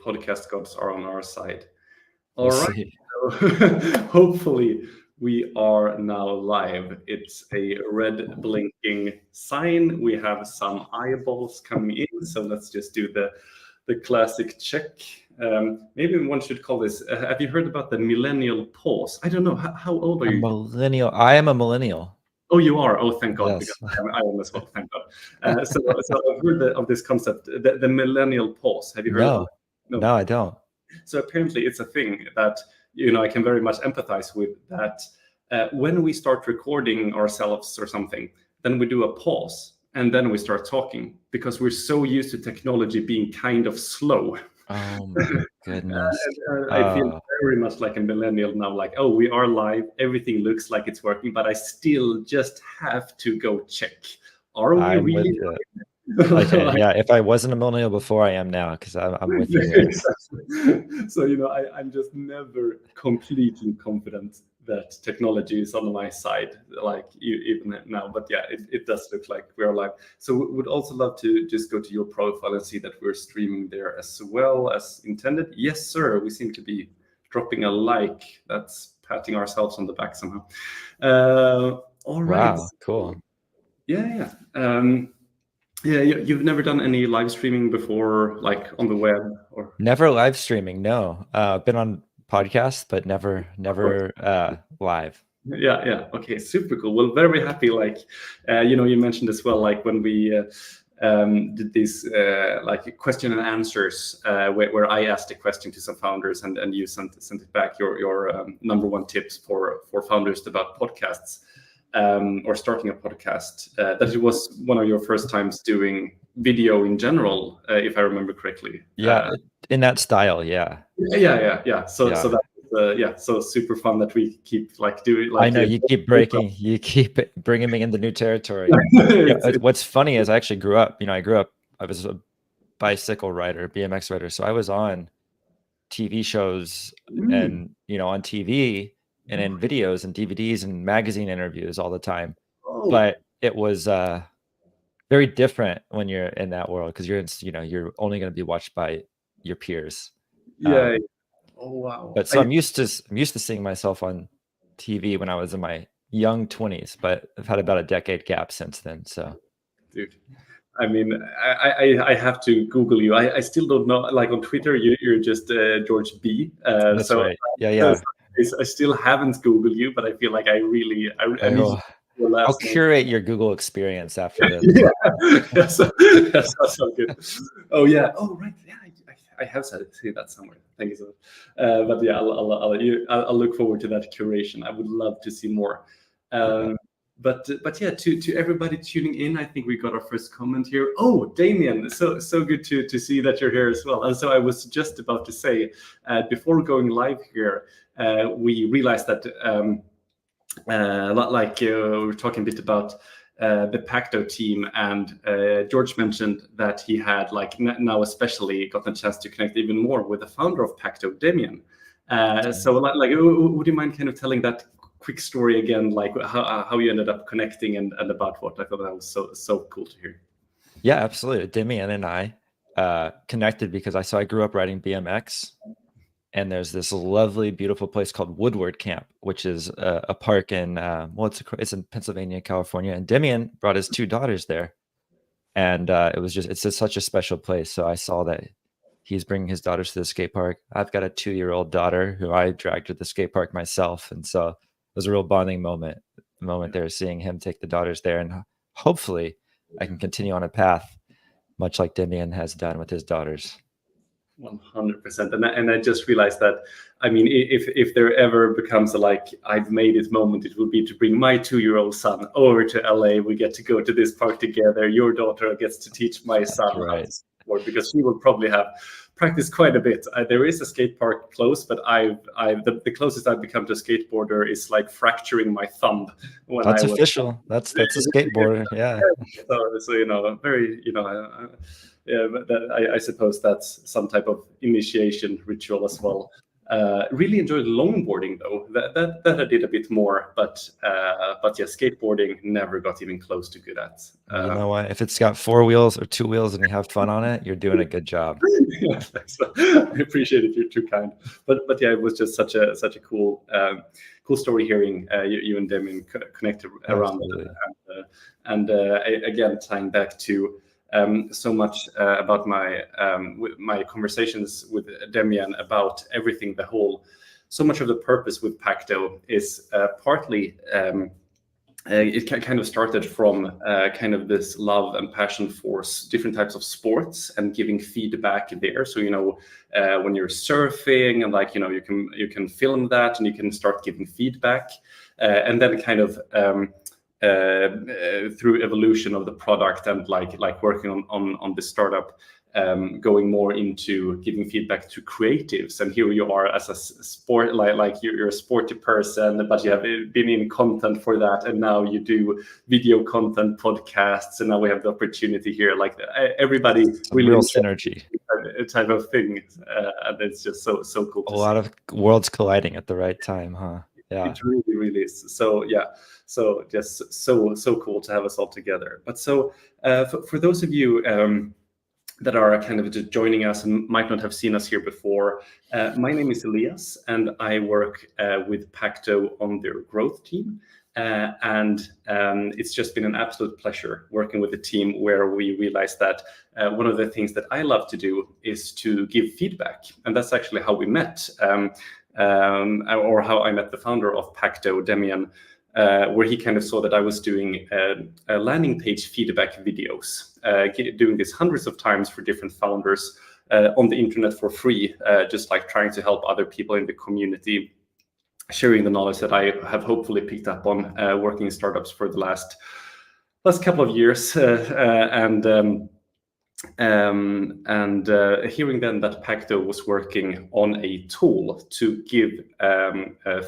podcast gods are on our side. We'll All right. see. So hopefully we are now live. It's a red blinking sign. We have some eyeballs coming in. So let's just do the classic check. Maybe one should call this. Have you heard about the millennial pause? I don't know. How old are A you? millennial. I am a millennial. Oh, you are. Oh, thank God, Yes. because I am as well. Thank God. So I've heard of this concept, the millennial pause. Have you heard of it? No, I don't. So apparently, it's a thing that I can very much empathize with. That when we start recording ourselves or something, then we do a pause and then we start talking because we're so used to technology being kind of slow. Oh my goodness. I feel very much like a millennial now, like, oh, we are live, everything looks like it's working, but I still just have to go check. Are we I'm really? Okay, yeah, if I wasn't a millennial before, I am now, because I'm with you here. Exactly. So, I'm just never completely confident that technology is on my side, like even now. But yeah, it does look like we're live. So we would also love to just go to your profile and see that we're streaming there as well as intended. Yes, sir. We seem to be dropping a like. That's patting ourselves on the back somehow. All right. Wow, cool. Yeah. Yeah, you've never done any live streaming before, like on the web, or never live streaming. No, been on podcasts, but never live. Yeah. Okay, super cool. Well, very happy. Like, you mentioned as well, like when we did these like question and answers, where I asked a question to some founders, and you sent it back your number one tips for founders about podcasts. Or starting a podcast, that it was one of your first times doing video in general, if I remember correctly. Yeah, in that style, yeah. Yeah. So that so super fun that we keep like doing. Like, I know you keep bringing me into new territory. What's funny is I actually grew up. I was a bicycle rider, BMX rider, so I was on TV shows and on TV. And in videos and DVDs and magazine interviews all the time. Oh. But it was very different when you're in that world, because you're only going to be watched by your peers. Yeah. Oh wow. But so I'm used to seeing myself on TV when I was in my young 20s, but I've had about a decade gap since then. So, dude, I mean, I have to Google you. I still don't know. Like on Twitter, you're just George B. That's right. Yeah. I still haven't Googled you, but I feel like I need I'll curate your Google experience after this. That's so good. Oh yeah. Oh right. Yeah, I have seen that somewhere. Thank you so much. But yeah, I'll look forward to that curation. I would love to see more. But yeah, to everybody tuning in, I think we got our first comment here. Oh, Damien, so good to see that you're here as well. And so I was just about to say, before going live here, we realized that we were talking a bit about the Pactto team, and George mentioned that he had now especially gotten a chance to connect even more with the founder of Pactto, Damien. So would you mind kind of telling that quick story again, like how you ended up connecting and about what? I thought that was so cool to hear. Yeah, absolutely. Damien and I connected because I grew up riding BMX, and there's this lovely, beautiful place called Woodward Camp, which is a park in it's in Pennsylvania, California. And Damien brought his two daughters there, and it's just such a special place. So I saw that he's bringing his daughters to the skate park. I've got a 2-year-old daughter who I dragged to the skate park myself, and so it was a real bonding moment there, seeing him take the daughters there, and hopefully I can continue on a path much like Damien has done with his daughters. 100%. And I just realized that, I mean, if there ever becomes I've made it moment, it would be to bring my 2-year-old son over to LA. We get to go to this park together. Your daughter gets to teach my son how to skateboard, because she will probably have practiced quite a bit. There is a skate park close, but the closest I've become to a skateboarder is like fracturing my thumb. That's official. That's a skateboarder. Yeah. So very yeah, but I suppose that's some type of initiation ritual as well. Really enjoyed longboarding though. That I did a bit more, but yeah, skateboarding never got even close to good at. You know what? If it's got 4 wheels or 2 wheels and you have fun on it, you're doing a good job. Yeah, thanks. I appreciate it. You're too kind. But yeah, it was just such a cool story hearing you and Damien connected around Absolutely. that. Again, tying back to so much about my conversations with Demian about everything, so much of the purpose with Pactto is partly it kind of started from kind of this love and passion for different types of sports and giving feedback there. So when you're surfing and you can film that and you can start giving feedback, and then kind of through evolution of the product and like working on the startup, going more into giving feedback to creatives. And here you are as a sport, like you're a sporty person, but you have been in content for that, and now you do video content, podcasts, and now we have the opportunity here. Like everybody really real synergy type of thing, and it's just so cool. A lot of worlds colliding at the right time, huh? Yeah, it really is. So yeah, so just so cool to have us all together. But so for those of you that are kind of just joining us and might not have seen us here before, my name is Elias, and I work with Pactto on their growth team. It's just been an absolute pleasure working with the team, where we realized that one of the things that I love to do is to give feedback. And that's actually how we met, or how I met the founder of Pactto, Demian, where he kind of saw that I was doing landing page feedback videos, doing this hundreds of times for different founders on the internet for free, just like trying to help other people in the community, sharing the knowledge that I have hopefully picked up on working in startups for the last couple of years, hearing then that Pactto was working on a tool to give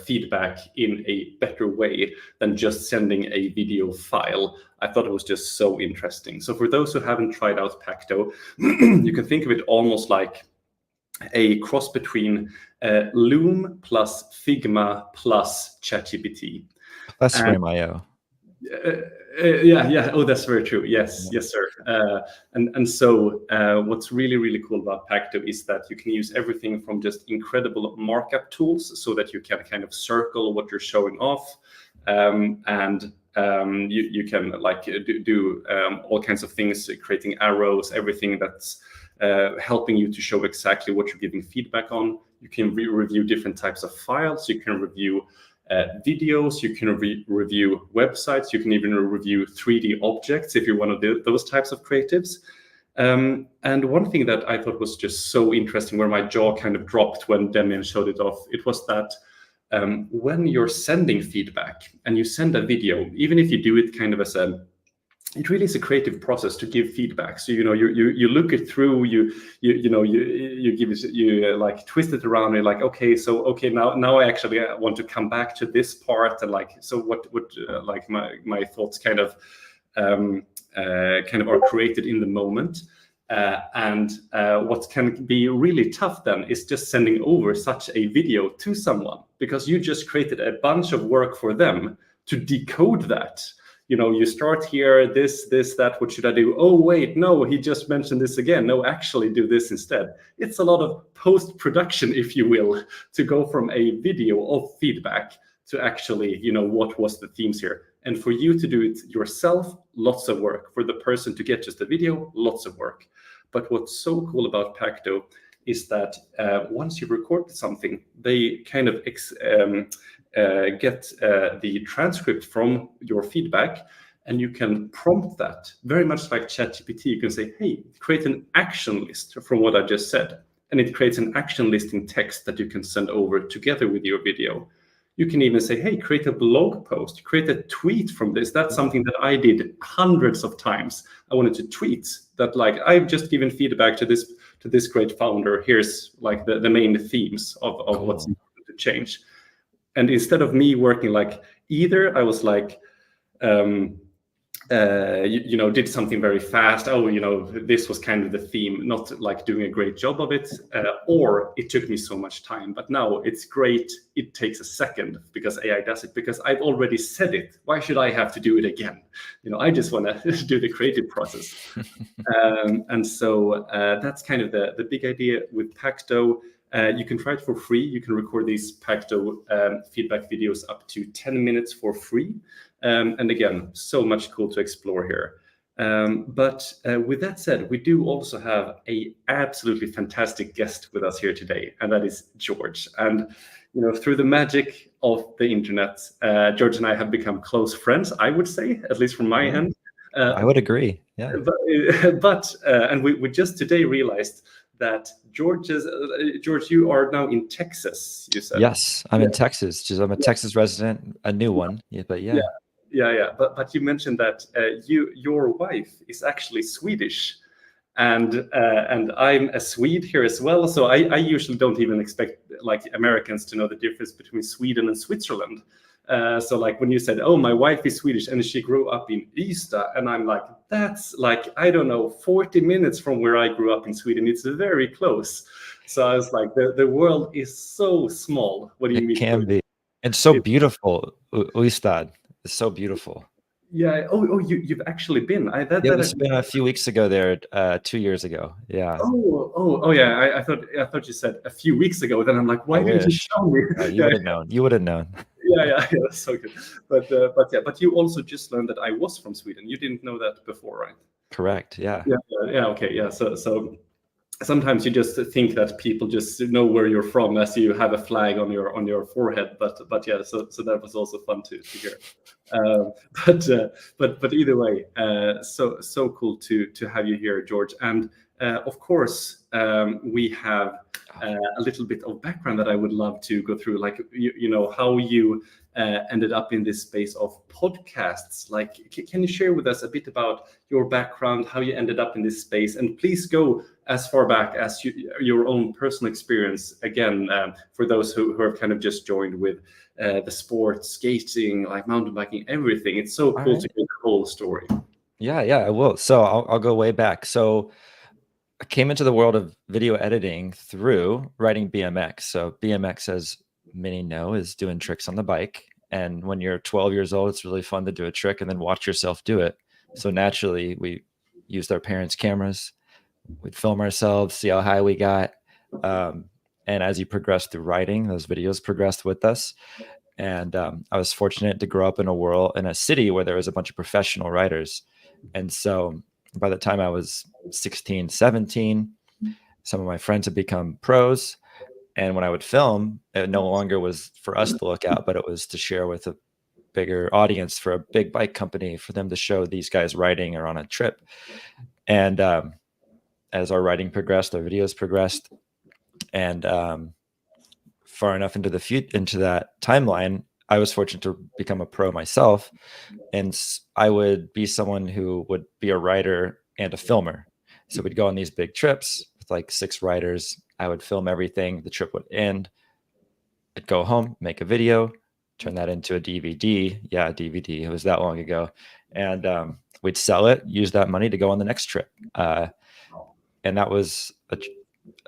feedback in a better way than just sending a video file. I thought it was just so interesting. So for those who haven't tried out Pactto, you can think of it almost like a cross between Loom plus Figma plus ChatGPT. that's Frame.io. Yeah. Oh, that's very true. Yes, sir. So what's really cool about Pactto is that you can use everything from just incredible markup tools, so that you can kind of circle what you're showing off, and you can like do all kinds of things, creating arrows, everything that's helping you to show exactly what you're giving feedback on. You can review different types of files. You can review videos, you can review websites, you can even review 3D objects if you're one of those types of creatives. And one thing that I thought was just so interesting, where my jaw kind of dropped when Demian showed it off, it was that when you're sending feedback and you send a video, even if you do it kind of as it really is a creative process to give feedback. So you look it through, you give it, you like twist it around, and you're like, okay, now I actually want to come back to this part, and like, so what like my thoughts kind of are created in the moment. What can be really tough then is just sending over such a video to someone, because you just created a bunch of work for them to decode that. You start here, this, that, what should I do? Oh, wait, no, he just mentioned this again. No, actually do this instead. It's a lot of post-production, if you will, to go from a video of feedback to actually, what was the themes here. And for you to do it yourself, lots of work. For the person to get just a video, lots of work. But what's so cool about Pactto is that once you've recorded something, they kind of get the transcript from your feedback, and you can prompt that very much like ChatGPT. You can say, hey, create an action list from what I just said. And it creates an action list in text that you can send over together with your video. You can even say, hey, create a blog post, create a tweet from this. That's something that I did hundreds of times. I wanted to tweet that, like, I've just given feedback to this great founder. Here's like the main themes of cool. What's important to change. And instead of me working like either, I was like, did something very fast. Oh, this was kind of the theme, not like doing a great job of it, or it took me so much time. But now it's great. It takes a second because AI does it, because I've already said it. Why should I have to do it again? I just want to do the creative process. And so that's kind of the big idea with Pactto. You can try it for free. You can record these Pactto feedback videos up to 10 minutes for free. And again, so much cool to explore here. But with that said, we do also have a absolutely fantastic guest with us here today, and that is George. And through the magic of the internet, George and I have become close friends, I would say, at least from my end. I would agree. Yeah. But and we just today realized that George, you are now in Texas, you said. Yes, I'm in Texas. I'm a Texas resident, a new one. Yeah, but yeah. But you mentioned that your wife is actually Swedish, and I'm a Swede here as well. So I usually don't even expect like Americans to know the difference between Sweden and Switzerland. So like when you said, oh, my wife is Swedish and she grew up in Ystad, and I'm like, that's like, I don't know, 40 minutes from where I grew up in Sweden. It's very close. So I was like, the world is so small. What do you mean? It can be. And so beautiful. Ystad is so beautiful. Yeah. Oh, you've actually been. It's been a few weeks ago there, 2 years ago. Yeah. Oh, yeah. I thought you said a few weeks ago. Then I'm like, why didn't you tell me? You would have known. You would have known. Yeah, that's so good. But you also just learned that I was from Sweden. You didn't know that before, right? Correct. Yeah. Yeah. Okay. Yeah. So sometimes you just think that people just know where you're from as you have a flag on your forehead. But yeah. So that was also fun to hear. But either way, so cool to have you here, George. And of course, we have a little bit of background that I would love to go through, like how you ended up in this space of podcasts. Like, can you share with us a bit about your background, how you ended up in this space, and please go as far back as your own personal experience. Again, for those who have kind of just joined with the sport, skating, like mountain biking, everything. It's so cool to get the whole story. Yeah, I will. So I'll go way back. So I came into the world of video editing through riding BMX. So BMX, as many know, is doing tricks on the bike. And when you're 12 years old, it's really fun to do a trick and then watch yourself do it. So naturally, we used our parents' cameras. We'd film ourselves, see how high we got. And as you progress through riding, those videos progressed with us. And I was fortunate to grow up in a city where there was a bunch of professional riders. And so by the time I was 16, 17, some of my friends had become pros. And when I would film, it no longer was for us to look at, but it was to share with a bigger audience for a big bike company, for them to show these guys riding or on a trip. And as our writing progressed, our videos progressed, and far enough into that timeline, I was fortunate to become a pro myself. And I would be someone who would be a writer and a filmer. So we'd go on these big trips with like 6 writers. I would film everything. The trip would end. I'd go home, make a video, turn that into a DVD. Yeah, DVD. It was that long ago. And we'd sell it, use that money to go on the next trip. And that was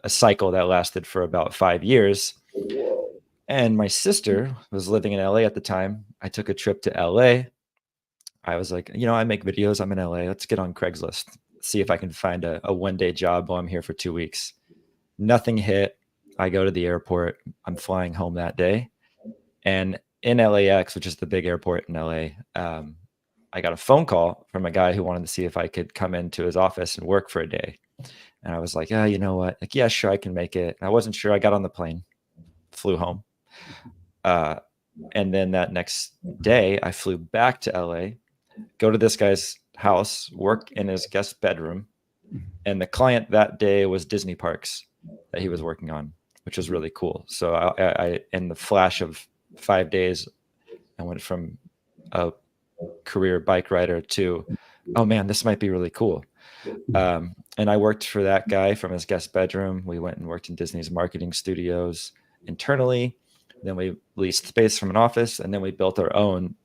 a cycle that lasted for about 5 years. And my sister was living in LA at the time. I took a trip to LA. I was like, I make videos. I'm in LA. Let's get on Craigslist. See if I can find a one-day job while I'm here for 2 weeks. Nothing hit. I go to the airport. I'm flying home that day. And in LAX, which is the big airport in LA, I got a phone call from a guy who wanted to see if I could come into his office and work for a day. And I was like, you know what? Like, yeah, sure, I can make it. And I wasn't sure. I got on the plane, flew home. And then that next day, I flew back to LA, go to this guy's house, work in his guest bedroom. And the client that day was Disney parks that he was working on, which was really cool. So I in the flash of 5 days, I went from a career bike rider to, oh man, this might be really cool. And I worked for that guy from his guest bedroom. We went and worked in Disney's marketing studios internally. Then we leased space from an office, and then we built our own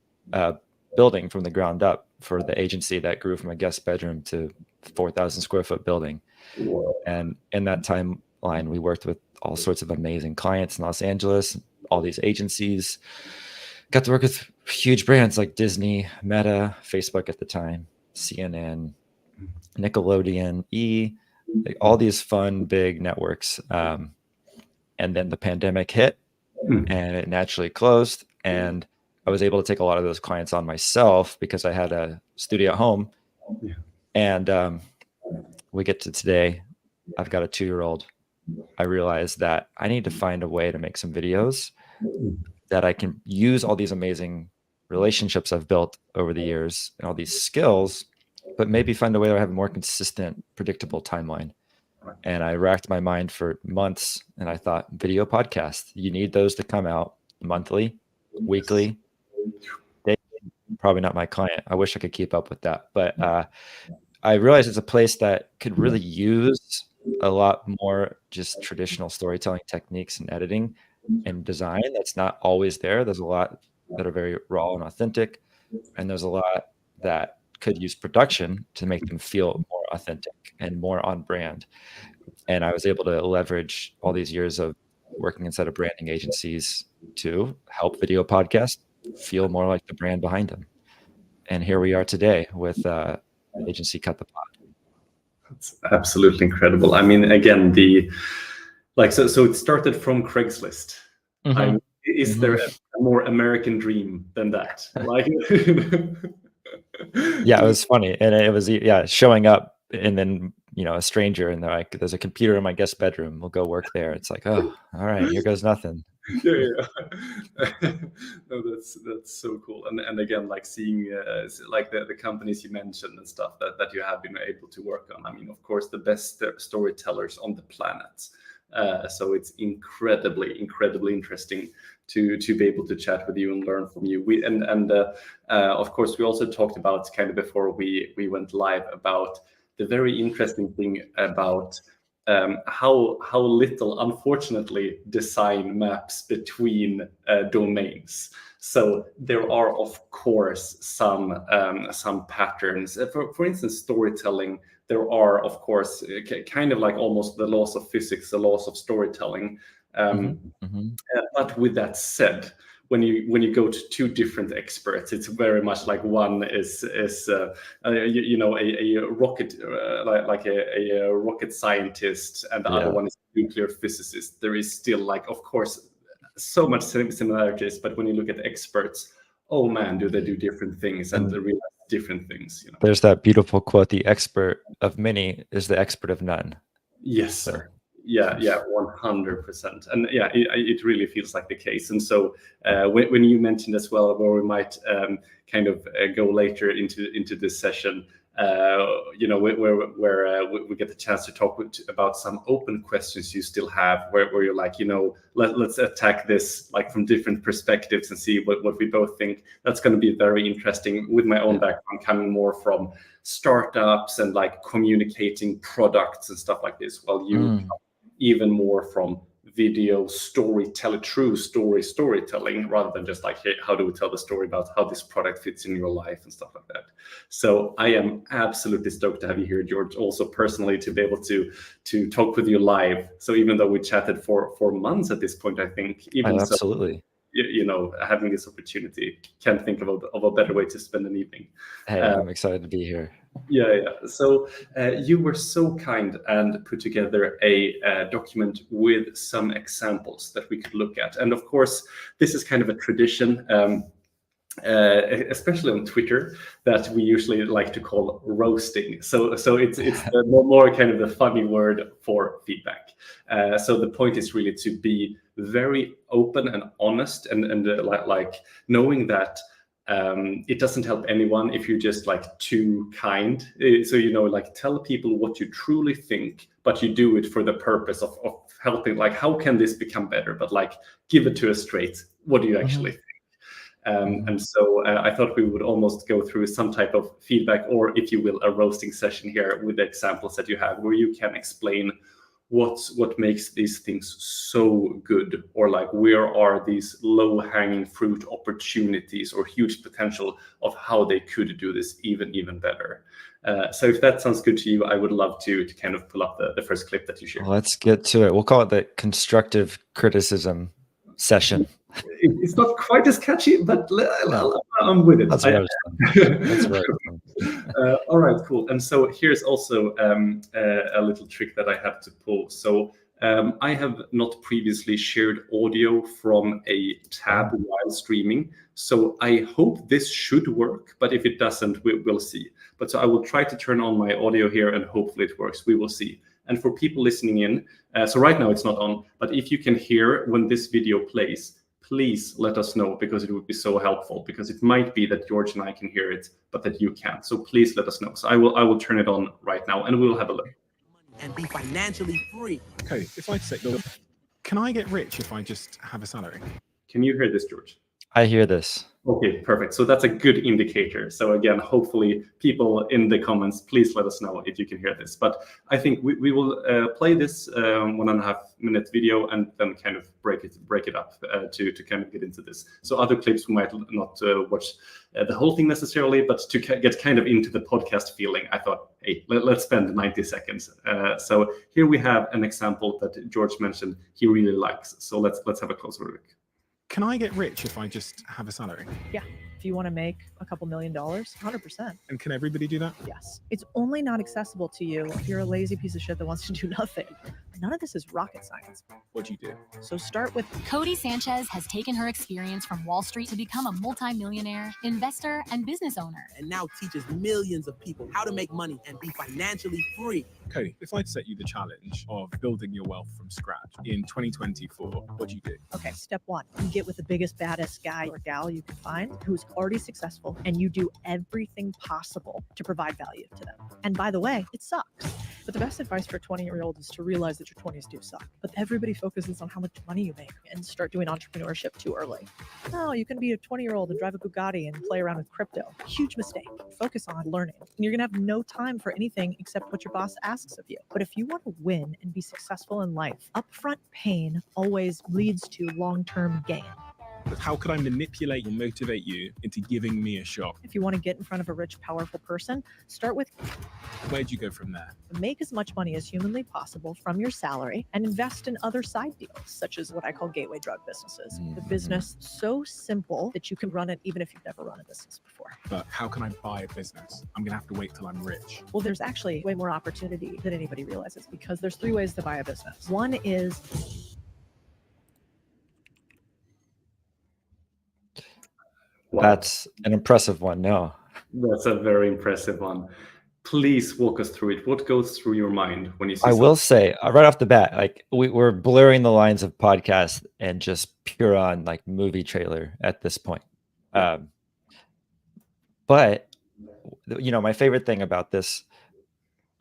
building from the ground up for the agency that grew from a guest bedroom to 4,000 square foot building. Whoa. And in that timeline, we worked with all sorts of amazing clients in Los Angeles, all these agencies. Got to work with huge brands like Disney, Meta, Facebook at the time, CNN, Nickelodeon, like all these fun, big networks. And then the pandemic hit and it naturally closed. And I was able to take a lot of those clients on myself because I had a studio at home. Yeah. And we get to today. I've got a 2-year-old. I realized that I need to find a way to make some videos that I can use all these amazing relationships I've built over the years and all these skills, but maybe find a way to have a more consistent, predictable timeline. And I racked my mind for months and I thought, video podcast, you need those to come out monthly, weekly, daily. Probably not my client. I wish I could keep up with that. But I realized it's a place that could really use a lot more just traditional storytelling techniques and editing and design that's not always there. There's a lot that are very raw and authentic, and there's a lot that could use production to make them feel more authentic and more on brand. And I was able to leverage all these years of working inside of branding agencies to help video podcasts feel more like the brand behind them. And here we are today with agency Cut the Pod. That's absolutely incredible. I mean, again, so it started from Craigslist. Mm-hmm. Is there a more American dream than that? Like, yeah, it was funny, and it was showing up, and then a stranger, and they're like, "There's a computer in my guest bedroom. We'll go work there." It's like, oh, all right, here goes nothing. No, that's so cool. And again, like seeing like the companies you mentioned and stuff that you have been able to work on. I mean, of course, the best storytellers on the planet. So it's incredibly interesting to be able to chat with you and learn from you. Of course, we also talked about kind of before we went live about the very interesting thing about how little, unfortunately, design maps between domains. So there are, of course, some patterns. For instance, storytelling. There are, of course, kind of like almost the laws of physics, the laws of storytelling. But with that said, when you go to two different experts, it's very much like one is a rocket like a rocket scientist, and the other one is a nuclear physicist. There is still, like, of course, so much similarities, but when you look at experts, oh man, do they do different things and realize different things. There's that beautiful quote: "The expert of many is the expert of none." Yes, sir. Yeah, 100%. And yeah, it really feels like the case. And so when you mentioned as well, where we might kind of go later into this session, where we get the chance to talk about some open questions you still have, where you're like, let's attack this like from different perspectives and see what we both think. That's going to be very interesting with my own background, coming more from startups and like communicating products and stuff like this, while you even more from video storytelling, true storytelling, rather than just like, hey, how do we tell the story about how this product fits in your life and stuff like that. So I am absolutely stoked to have you here, George, also personally to be able to talk with you live. So even though we chatted for months at this point, I think absolutely. Having this opportunity, can't think of a better way to spend an evening. Hey, I'm excited to be here. Yeah. So you were so kind and put together a document with some examples that we could look at. And of course, this is kind of a tradition, especially on Twitter, that we usually like to call roasting. So it's the more kind of the funny word for feedback. So the point is really to be very open and honest, and like knowing that it doesn't help anyone if you're just like too kind. So like tell people what you truly think, but you do it for the purpose of helping. Like, how can this become better? But like, give it to us straight. What do you actually think? And so I thought we would almost go through some type of feedback, or if you will, a roasting session here with the examples that you have, where you can explain what makes these things so good, or like where are these low-hanging fruit opportunities or huge potential of how they could do this even better. So if that sounds good to you, I would love to kind of pull up the first clip that you shared. Let's get to it. We'll call it the constructive criticism session. It's not quite as catchy, but I'm with it. That's right. All right, cool. And so here's also a little trick that I have to pull. So I have not previously shared audio from a tab while streaming. So I hope this should work, but if it doesn't, we'll see. But so I will try to turn on my audio here and hopefully it works. We will see. And for people listening in, so right now it's not on, but if you can hear when this video plays, please let us know, because it would be so helpful, because it might be that George and I can hear it, but that you can't. So please let us know. So I will turn it on right now and we'll have a look. And be financially free. Okay, if I say, can I get rich if I just have a salary? Can you hear this, George? I hear this. Okay, perfect. So that's a good indicator. So again, hopefully people in the comments, please let us know if you can hear this. But I think we will play this 1.5 minute video and then kind of break it up to kind of get into this. So other clips we might not watch the whole thing necessarily, but to get kind of into the podcast feeling, I thought, hey, let's spend 90 seconds. So here we have an example that George mentioned he really likes. So let's have a closer look. Can I get rich if I just have a salary? Yeah. If you want to make a couple $1 million, 100%. And can everybody do that? Yes. It's only not accessible to you if you're a lazy piece of shit that wants to do nothing. None of this is rocket science. What do you do? So start with... Cody Sanchez has taken her experience from Wall Street to become a multimillionaire, investor, and business owner. And now teaches millions of people how to make money and be financially free. Cody, if I set you the challenge of building your wealth from scratch in 2024, what do you do? Okay, step one, you get with the biggest, baddest guy or gal you can find who's already successful, and you do everything possible to provide value to them. And by the way, it sucks. But the best advice for a 20-year-old is to realize that your 20s do suck. But everybody focuses on how much money you make and start doing entrepreneurship too early. No, you can be a 20-year-old and drive a Bugatti and play around with crypto. Huge mistake. Focus on learning. And you're going to have no time for anything except what your boss asks of you. But if you want to win and be successful in life, upfront pain always leads to long-term gain. But how could I manipulate or motivate you into giving me a shot? If you want to get in front of a rich, powerful person, start with... Where'd you go from there? Make as much money as humanly possible from your salary and invest in other side deals, such as what I call gateway drug businesses. The business so simple that you can run it even if you've never run a business before. But how can I buy a business? I'm going to have to wait till I'm rich. Well, there's actually way more opportunity than anybody realizes, because there's 3 ways to buy a business. One is... Wow. That's an impressive one. No. That's a very impressive one. Please walk us through it. What goes through your mind when you see I will say right off the bat, like we're blurring the lines of podcast and just pure on like movie trailer at this point. But you know, my favorite thing about this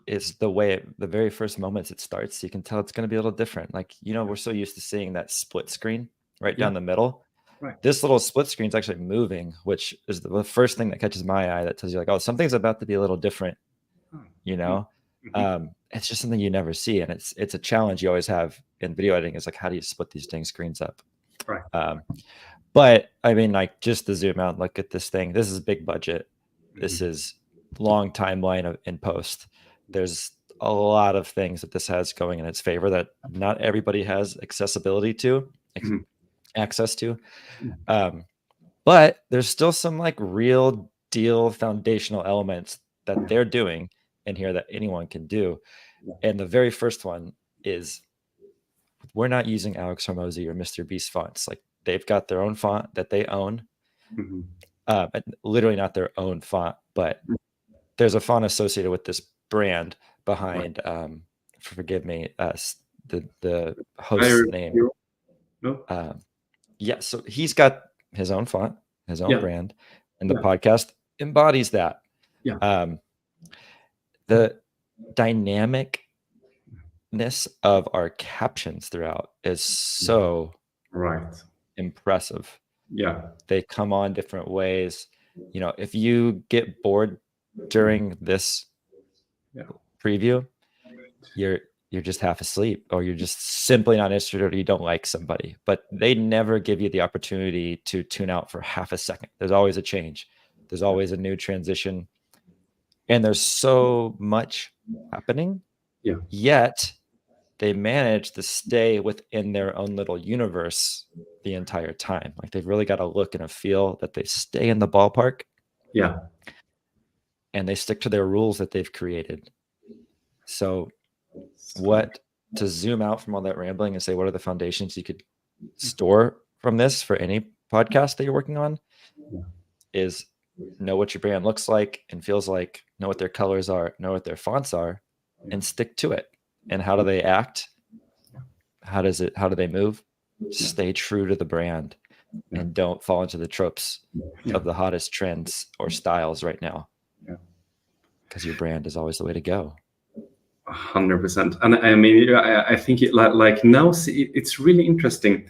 is the way the very first moments it starts, you can tell it's going to be a little different. Like, you know, we're so used to seeing that split screen right down the middle. Right. This little split screen is actually moving, which is the first thing that catches my eye that tells you like, oh, something's about to be a little different. You know, it's just something you never see, and it's a challenge you always have in video editing. Is like, how do you split these dang screens up? Right. But I mean, like, just to zoom out, look at this thing. This is big budget. This is long timeline in post. There's a lot of things that this has going in its favor that not everybody has accessibility to, access to. But there's still some like real deal foundational elements that they're doing in here that anyone can do. And the very first one is, we're not using Alex Hormozy or Mr. Beast fonts. Like, they've got their own font that they own. Literally not their own font, but there's a font associated with this brand behind, forgive me, the host's name. Yeah, so he's got his own font, his own brand, and the podcast embodies that. The dynamicness of our captions throughout is so impressive. They come on different ways. You know, if you get bored during this preview, you're you're just half asleep, or you're just simply not interested, or you don't like somebody. But they never give you the opportunity to tune out for half a second. There's always a change. There's always a new transition. And there's so much happening. Yeah. Yet they manage to stay within their own little universe the entire time. Like they've really got a look and a feel that they stay in the ballpark. Yeah. And they stick to their rules that they've created. So what, to zoom out from all that rambling and say, what are the foundations you could store from this for any podcast that you're working on, is know what your brand looks like and feels like, know what their colors are, know what their fonts are, and stick to it. And how do they act? How do they move? Stay true to the brand and don't fall into the tropes of the hottest trends or styles right now. Because your brand is always the way to go. 100%. And I mean, I think like now, it's really interesting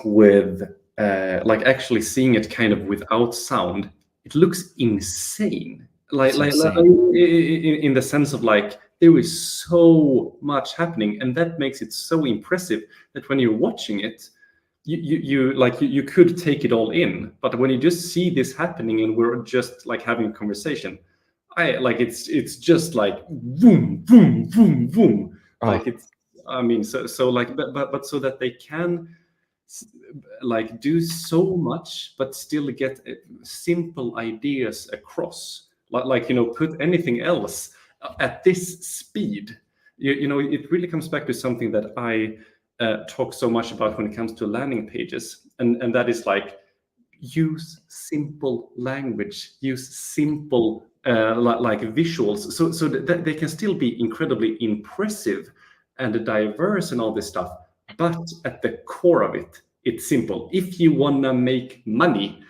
with like actually seeing it kind of without sound. It looks insane. Like in the sense of like, there is so much happening, and that makes it so impressive that when you're watching it, you could take it all in. But when you just see this happening and we're just like having a conversation, it's just like boom, boom, boom, boom. Like it's, I mean, so like, but so that they can like do so much, but still get simple ideas across. Like put anything else at this speed. It really comes back to something that I talk so much about when it comes to landing pages, and that is like, use simple language, use simple like visuals, so that they can still be incredibly impressive and diverse and all this stuff, but at the core of it, it's simple. If you want to make money,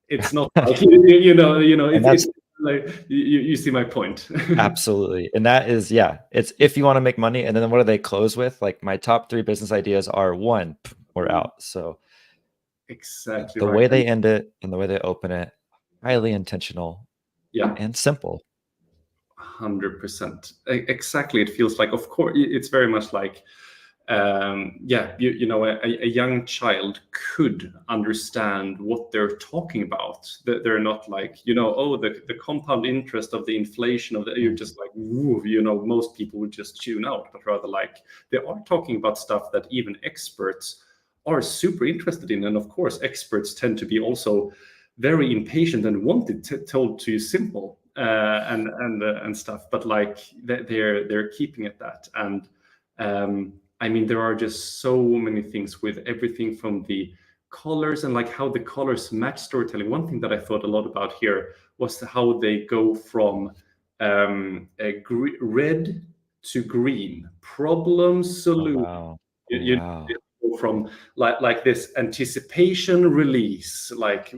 it's not like it's like, you see my point. Absolutely. And that is, it's if you want to make money. And then what do they close with? Like, my top 3 business ideas are 1, we're out. So exactly the right. way they end it and the way they open it, highly intentional and simple. 100%. Exactly. It feels like, of course, it's very much like, a young child could understand what they're talking about. They're not like, the compound interest of the inflation of you're just like, most people would just tune out, but rather like they are talking about stuff that even experts are super interested in. And of course, experts tend to be also very impatient and want it told to you simple and stuff. But like they're keeping it that. And I mean, there are just so many things with everything from the colors and like how the colors match storytelling. One thing that I thought a lot about here was how they go from red to green, problem solution. Wow. Go from like this anticipation release, like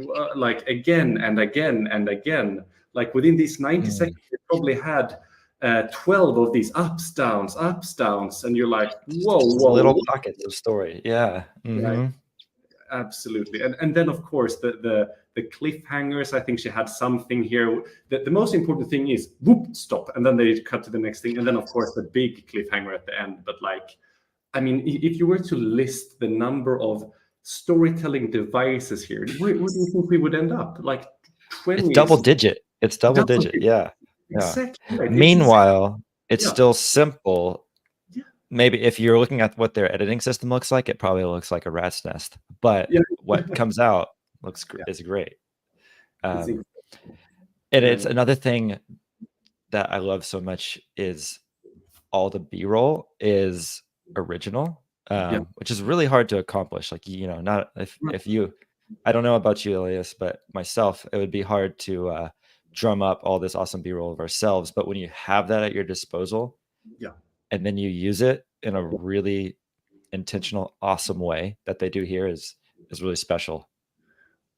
again and again and again. Like within these 90 seconds, they probably had 12 of these ups, downs, and you're like, whoa, little pockets of story. Yeah. Mm-hmm. Right. Absolutely. And then of course the cliffhangers. I think she had something here. The most important thing is whoop, stop, and then they cut to the next thing, and then of course the big cliffhanger at the end. But like, I mean, if you were to list the number of storytelling devices here, where do you think we would end up? Like 20? It's double digit. It's double digit. Yeah. Exactly. Right. Meanwhile, it's still simple. Yeah. Maybe if you're looking at what their editing system looks like, it probably looks like a rat's nest. But what comes out is great. And it's another thing that I love so much is all the B-roll is original, which is really hard to accomplish. Like, not if you, I don't know about you, Elias, but myself, it would be hard to drum up all this awesome B-roll of ourselves. But when you have that at your disposal, and then you use it in a really intentional, awesome way that they do here is really special.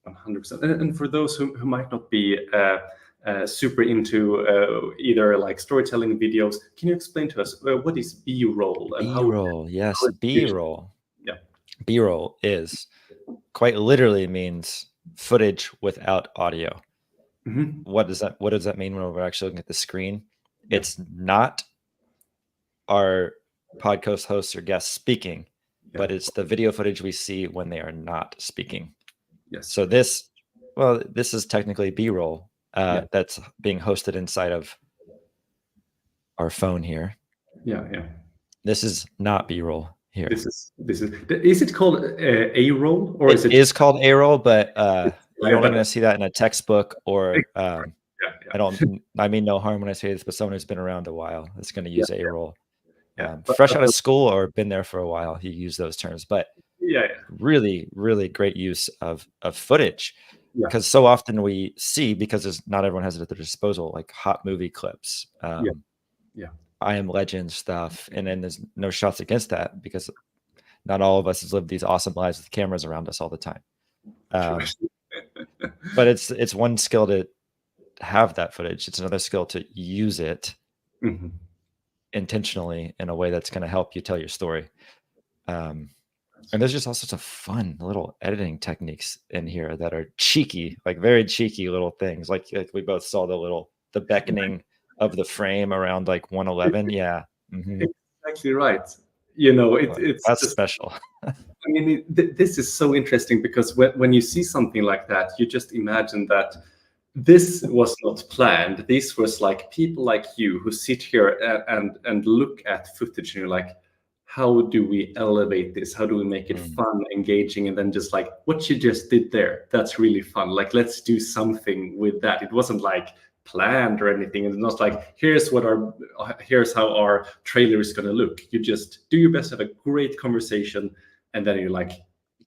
100%. And for those who might not be super into either like storytelling videos, can you explain to us what is B-roll? B-roll, yes, B-roll. Yeah, B-roll is quite literally means footage without audio. Mm-hmm. What does that mean when we're actually looking at the screen? It's not our podcast hosts or guests speaking, Yeah. but it's the video footage we see when they are not speaking. Yes. So this is technically B-roll that's being hosted inside of our phone here. Yeah. This is not B-roll here. This is it called A-roll, or is It it? is called A-roll, but you're only but- going to see that in a textbook or Yeah. I mean no harm when I say this, but someone who's been around a while is going to use A-roll. Yeah. Fresh out of school or been there for a while, you use those terms. But Yeah. really, really great use of footage. Yeah. Because so often we see, because not everyone has it at their disposal, like hot movie clips, Yeah. I Am Legend stuff, and then there's no shots against that because not all of us has lived these awesome lives with cameras around us all the time. But it's one skill to have that footage. It's another skill to use it Mhm. intentionally in a way that's going to help you tell your story. And there's just all sorts of fun little editing techniques in here that are cheeky, like very cheeky little things. Like we both saw the beckoning of the frame around like 111. Yeah. Mhm. Exactly right. It's That's just, special. I mean, this is so interesting because when you see something like that, you just imagine that this was not planned. This was like people like you who sit here and look at footage and you're like, how do we elevate this? How do we make it fun, engaging? And then just like what you just did there, that's really fun. Like, let's do something with that. It wasn't like planned or anything. It's not like, here's how our trailer is going to look. You just do your best, have a great conversation. And then you're like,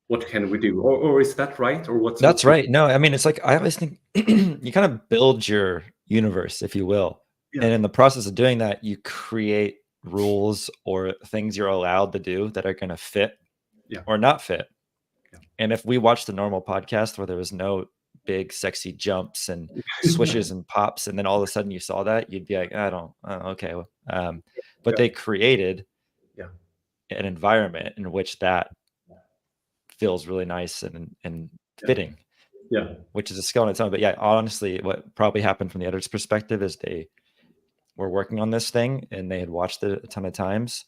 what can we do? Or is that right? Or That's right. No, I mean, it's like, I always think you kind of build your universe, if you will. Yeah. And in the process of doing that, you create rules or things you're allowed to do that are going to fit or not fit. Yeah. And if we watched a normal podcast where there was no big sexy jumps and swishes and pops, and then all of a sudden you saw that, you'd be like, okay. But they created an environment in which that feels really nice and fitting, which is a skill on its own. But yeah, honestly, what probably happened from the editor's perspective is they were working on this thing and they had watched it a ton of times.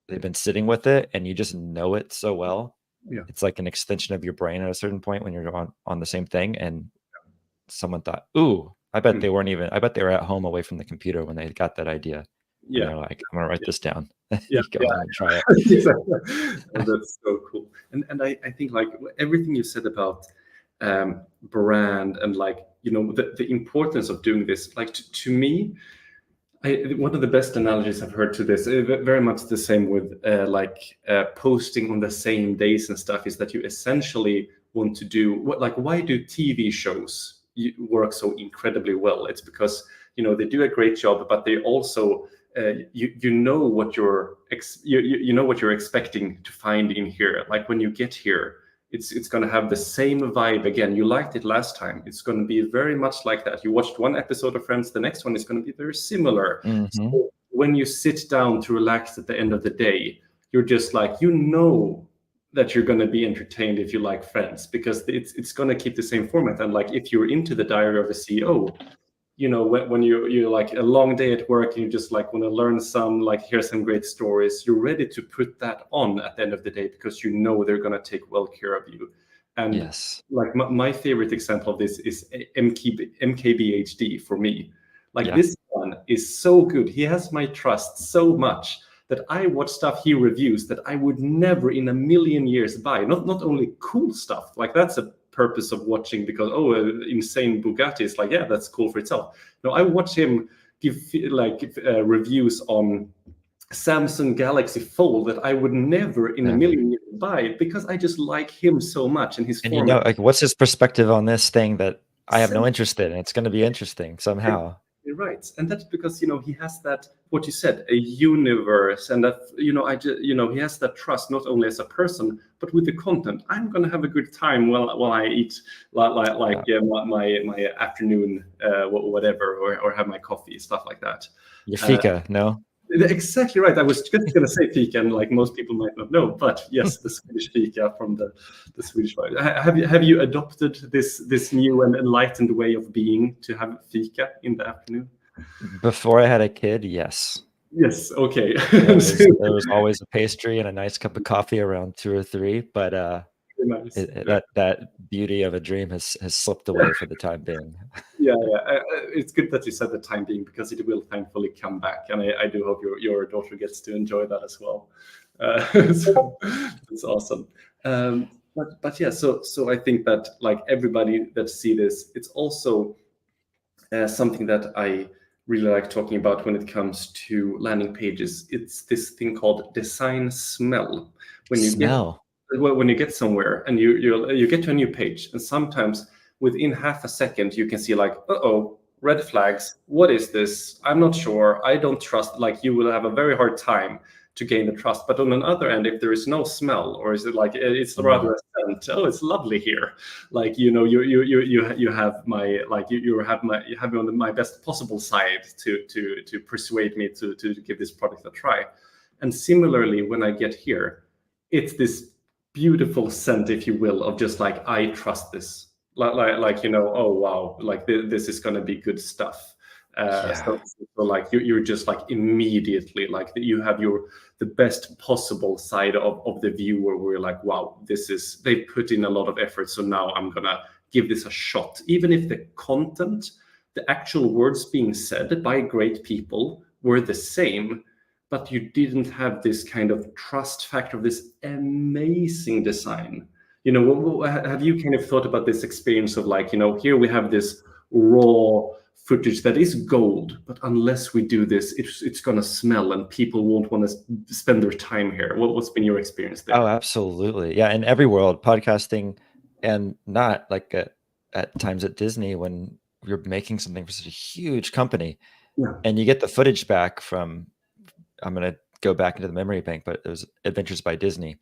They've been sitting with it and you just know it so well. Yeah. It's like an extension of your brain at a certain point when you're on the same thing. And someone thought, ooh, I bet they were at home away from the computer when they got that idea. Yeah. They're like, I'm gonna write this down. Yeah. Go ahead and try it. Oh, that's so cool. And I think like everything you said about brand and like, the importance of doing this, like to me, one of the best analogies I've heard to this, very much the same with posting on the same days and stuff, is that you essentially want to do why do TV shows work so incredibly well? It's because they do a great job, but they also you know what you're expecting to find in here. Like when you get here, it's going to have the same vibe again. You liked it last time. It's going to be very much like that. You watched one episode of Friends, the next one is going to be very similar. Mm-hmm. So when you sit down to relax at the end of the day, you're just like, that you're going to be entertained if you like Friends, because it's going to keep the same format. And like if you're into the Diary of a CEO, when you're like a long day at work and you just like want to learn hear some great stories, you're ready to put that on at the end of the day because they're going to take well care of you. And yes, like my favorite example of this is MKBHD for me. Like this one is so good. He has my trust so much that I watch stuff he reviews that I would never in a million years buy. Not only cool stuff, like that's a purpose of watching because insane Bugatti is like, that's cool for itself. No, I watch him give reviews on Samsung Galaxy Fold that I would never in a million years buy because I just like him so much and his format. like what's his perspective on this thing that I have no interest in? It's going to be interesting somehow. You're right, and that's because he has that, what you said, a universe, and that he has that trust not only as a person but with the content. I'm gonna have a good time while I eat my afternoon whatever, or have my coffee, stuff like that. Your fika, no? Exactly right. I was just gonna say fika, and like most people might not know, but yes, the Swedish fika from the Swedish vibe. Have you adopted this new and enlightened way of being to have fika in the afternoon? Before I had a kid, yes. Yes. Okay. There was always a pastry and a nice cup of coffee around 2 or 3, but Nice. that beauty of a dream has slipped away for the time being. Yeah, it's good that you said the time being, because it will thankfully come back, and I do hope your daughter gets to enjoy that as well. So it's awesome. But yeah, so I think that like everybody that see this, it's also something that I really like talking about when it comes to landing pages. It's this thing called design smell. When you get Smell. when you get somewhere and you get to a new page, and sometimes within half a second you can see like, uh-oh, red flags. What is this? I'm not sure. I don't trust. Like, you will have a very hard time to gain the trust. But on another end, if there is no smell, or is it like it's rather a scent, oh, it's lovely here. Like, you have my, like, you have me on my best possible side to persuade me to give this product a try. And similarly, when I get here, it's this beautiful scent, if you will, of just like, I trust this. Like oh wow, like this is gonna be good stuff. So like you're just like immediately like you have the best possible side of the viewer, where you're like, wow, they put in a lot of effort, so now I'm gonna give this a shot. Even if the content, the actual words being said by great people were the same, but you didn't have this kind of trust factor of this amazing design. Have you kind of thought about this experience of like, here we have this raw footage that is gold, but unless we do this, it's going to smell and people won't want to spend their time here. What's been your experience there? Oh, absolutely. Yeah. In every world, podcasting, and not like at times at Disney, when you're making something for such a huge company, and you get the footage back from, I'm going to go back into the memory bank, but it was Adventures by Disney.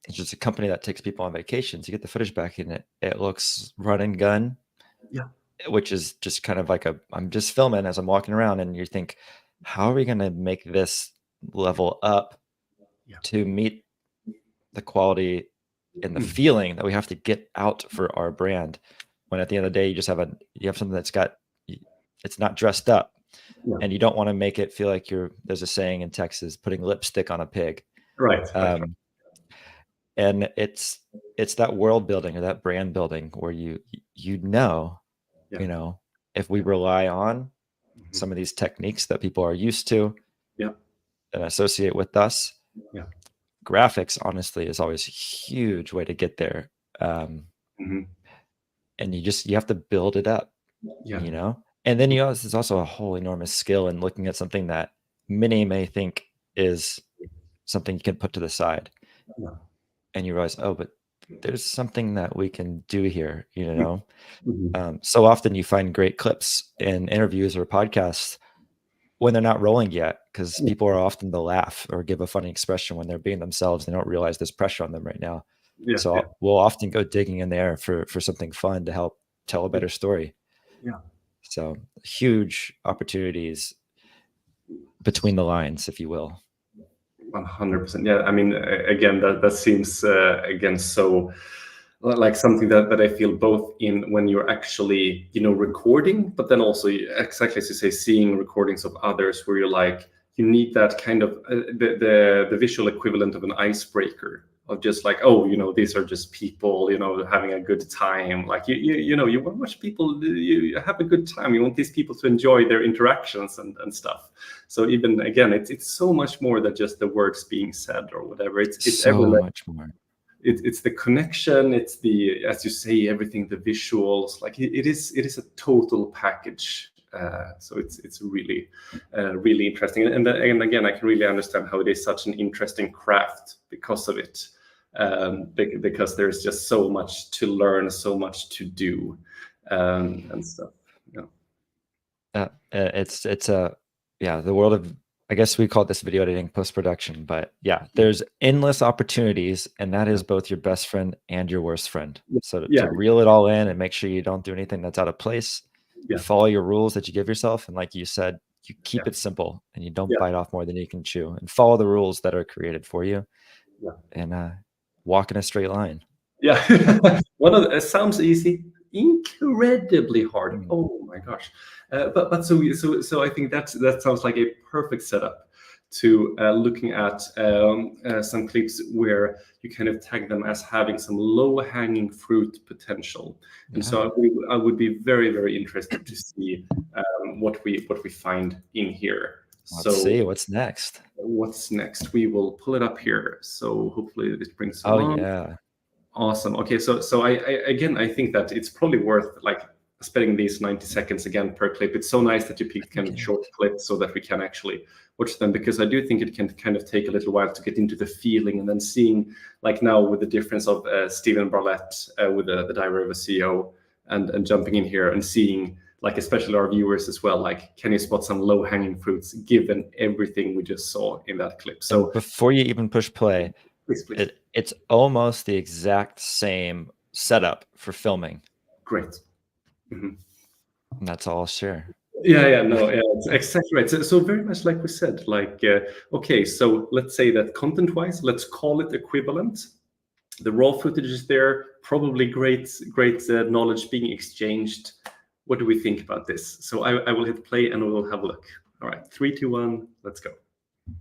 It's just a company that takes people on vacations. You get the footage back, and it looks run and gun, which is just kind of like I'm just filming as I'm walking around, and you think, how are we going to make this level up to meet the quality and the feeling that we have to get out for our brand, when at the end of the day, you have something that's it's not dressed up. And you don't want to make it feel like there's a saying in Texas, putting lipstick on a pig. Right. And it's that world building, or that brand building, where if we rely on some of these techniques that people are used to and associate with us, graphics honestly is always a huge way to get there. And you have to build it up, and then there's also a whole enormous skill in looking at something that many may think is something you can put to the side, and you realize, oh, but there's something that we can do here. So often you find great clips in interviews or podcasts when they're not rolling yet, because people are often to laugh or give a funny expression when they're being themselves. They don't realize there's pressure on them right now. We'll often go digging in there for something fun to help tell a better story. So huge opportunities between the lines, if you will. 100%. Yeah. I mean, again, that seems again so like something that I feel both in when you're actually recording, but then also exactly as you say, seeing recordings of others, where you're like, you need that kind of the visual equivalent of an icebreaker, of just like, oh, these are just people, having a good time. Like you want to watch people, you have a good time. You want these people to enjoy their interactions and stuff. So even again, it's so much more than just the words being said or whatever. It's so much more. It's the connection. It's the, as you say, everything, the visuals. Like it is a total package. So it's really really interesting, and again, I can really understand how it is such an interesting craft because of it, because there's just so much to learn, so much to do, and stuff. The world of, I guess we call this video editing, post-production, but there's endless opportunities, and that is both your best friend and your worst friend. So to reel it all in and make sure you don't do anything that's out of place. Follow your rules that you give yourself, and like you said, you keep it simple, and you don't bite off more than you can chew, and follow the rules that are created for you, and walk in a straight line. It sounds easy. incredibly hard. Oh my gosh! But so I think that sounds like a perfect setup to looking at some clips where you kind of tag them as having some low-hanging fruit potential. And so I would be very, very interested to see what we find in here. Let's see what's next. What's next? We will pull it up here. So hopefully this brings it Oh along. yeah. Awesome. Okay, so I think that it's probably worth like spending these 90 seconds again per clip. It's so nice that you pick kind of short clips so that we can actually watch them, because I do think it can kind of take a little while to get into the feeling, and then seeing like now with the difference of Stephen Bartlett with the Diary of a CEO and jumping in here and seeing like especially our viewers as well, like can you spot some low-hanging fruits given everything we just saw in that clip? So and before you even push play, please. It's almost the exact same setup for filming. Great. And that's all I'll share. Yeah, it's exactly right. So very much like we said, like, okay, so let's say that content-wise, let's call it equivalent. The raw footage is there, probably great knowledge being exchanged. What do we think about this? So I will hit play and we will have a look. All right, 3, 2, 1, let's go.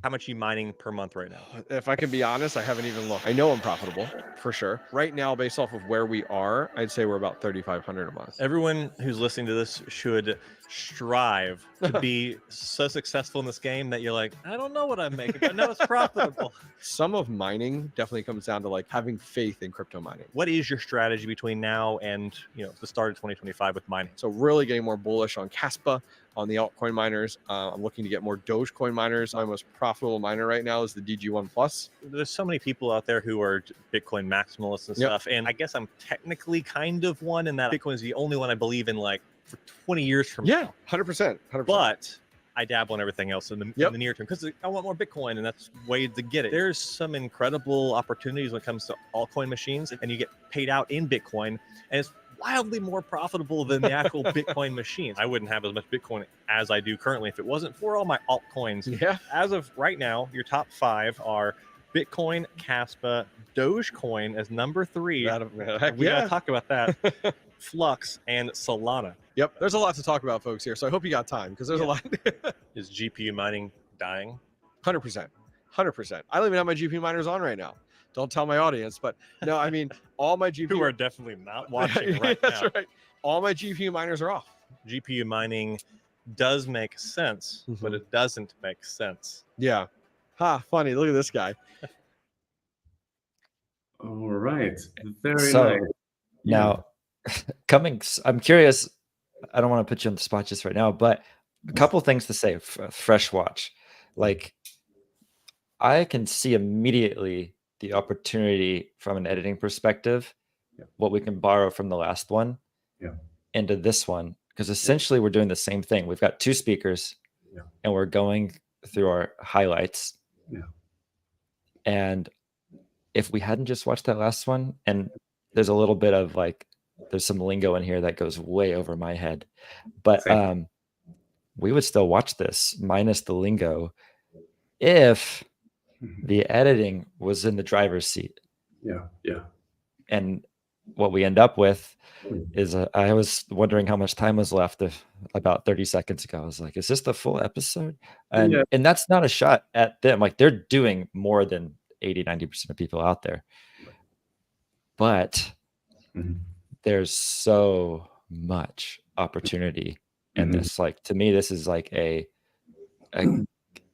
How much are you mining per month right now? If I can be honest, I haven't even looked. I know I'm profitable for sure. Right now, based off of where we are, I'd say we're about 3,500 a month. Everyone who's listening to this should strive to be so successful in this game that you're like, I don't know what I'm making, but I know it's profitable. Some of mining definitely comes down to like having faith in crypto mining. What is your strategy between now and the start of 2025 with mining? So really getting more bullish on Caspa, on the altcoin miners. I'm looking to get more Dogecoin miners. My most profitable miner right now is the DG1 Plus. There's so many people out there who are Bitcoin maximalists and stuff. And I guess I'm technically kind of one in that Bitcoin is the only one I believe in like for 20 years from now. 100%. But I dabble in everything else in the near term because I want more Bitcoin, and that's the way to get it. There's some incredible opportunities when it comes to altcoin machines, and you get paid out in Bitcoin, and it's wildly more profitable than the actual Bitcoin machines. I wouldn't have as much Bitcoin as I do currently if it wasn't for all my altcoins. Yeah. As of right now, your top 5 are Bitcoin, Caspa, Dogecoin as number 3. We gotta talk about that. Flux and Solana. Yep. There's a lot to talk about, folks, here. So I hope you got time because there's a lot. Is GPU mining dying? 100%. 100%. I don't even have my GPU miners on right now. Don't tell my audience, but no, I mean, all my GPU... Who are definitely not watching right now. That's right. All my GPU miners are off. GPU mining does make sense, but it doesn't make sense. Yeah. Funny. Look at this guy. All right. Very So, nice. Now, I'm curious, I don't want to put you on the spot just right now, but a couple things to say, fresh watch. Like, I can see immediately the opportunity from an editing perspective, what we can borrow from the last one into this one, because essentially we're doing the same thing. We've got 2 speakers and we're going through our highlights. And if we hadn't just watched that last one, and there's a little bit of like, there's some lingo in here that goes way over my head, but we would still watch this minus the lingo if the editing was in the driver's seat. And what we end up with is I was wondering how much time was left about 30 seconds ago. I was like, is this the full episode? And that's not a shot at them. Like, they're doing more than 80-90% of people out there. But there's so much opportunity in this. Like, to me, this is like a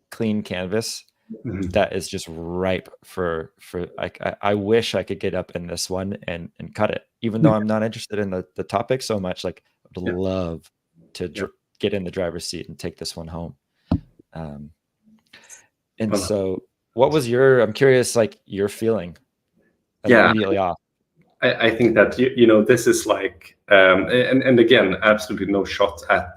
clean canvas that is just ripe for like, I wish I could get up in this one and cut it, even though I'm not interested in the topic so much. Like, I would love to get in the driver's seat and take this one home. And so what was I'm curious, like, your feeling immediately off? I think that this is like and again, absolutely no shot at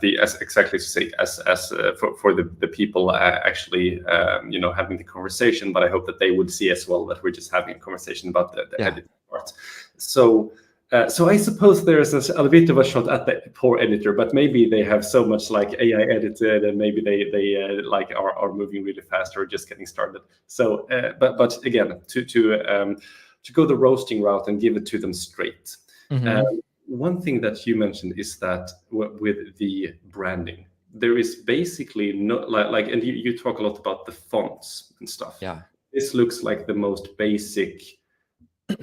for the people actually having the conversation, but I hope that they would see as well that we're just having a conversation about the editing part. So I suppose there's a bit of a shot at the poor editor, but maybe they have so much like AI edited, and maybe they like are moving really fast or just getting started. So but again, to go the roasting route and give it to them straight. one thing that you mentioned is that with the branding, there is basically no like and you talk a lot about the fonts and stuff. Yeah. This looks like the most basic,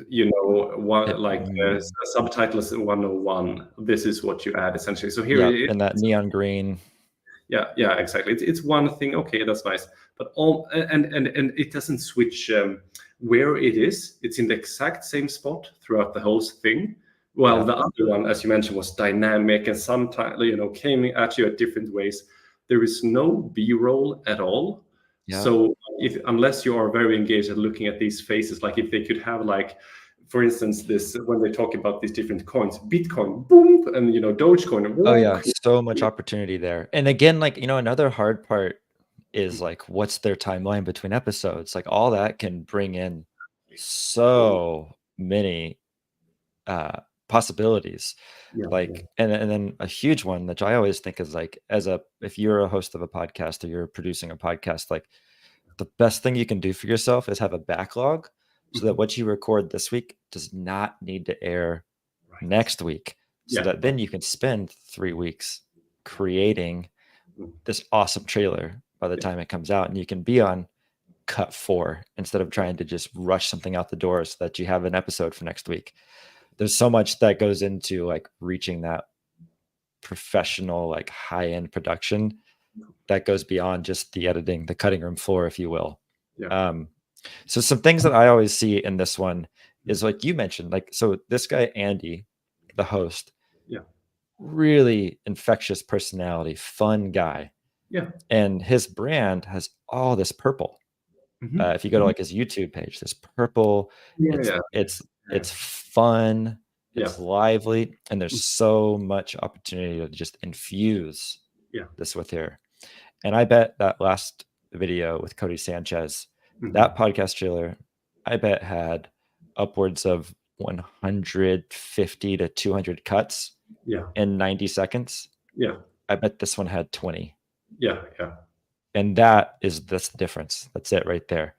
one like subtitles 101. This is what you add essentially. So here, and that neon green. Yeah, exactly. It's one thing. Okay, that's nice, but and it doesn't switch where it is. It's in the exact same spot throughout the whole thing. Well, the other one, as you mentioned, was dynamic and sometimes came at you at different ways. There is no B-roll at all. Yeah. So unless you are very engaged at looking at these faces, like if they could have like, for instance, this when they talk about these different coins, Bitcoin, boom, and Dogecoin. Oh yeah, so much opportunity there. And again, like another hard part is like, what's their timeline between episodes? Like all that can bring in so many possibilities. And then a huge one that I always think is like, if you're a host of a podcast or you're producing a podcast, like the best thing you can do for yourself is have a backlog so that what you record this week does not need to air next week. So that then you can spend 3 weeks creating this awesome trailer by the time it comes out, and you can be on cut 4 instead of trying to just rush something out the door so that you have an episode for next week. There's so much that goes into like reaching that professional, like high-end production that goes beyond just the editing, the cutting room floor, if you will. So some things that I always see in this one is like you mentioned, like, so this guy, Andy, the host, really infectious personality, fun guy. And his brand has all this purple. If you go to like his YouTube page, this purple, it's fun, it's lively, and there's so much opportunity to just infuse this with here. And I bet that last video with Cody Sanchez, that podcast trailer, I bet had upwards of 150 to 200 cuts in 90 seconds. I bet this one had 20. And that is the difference. That's it right there.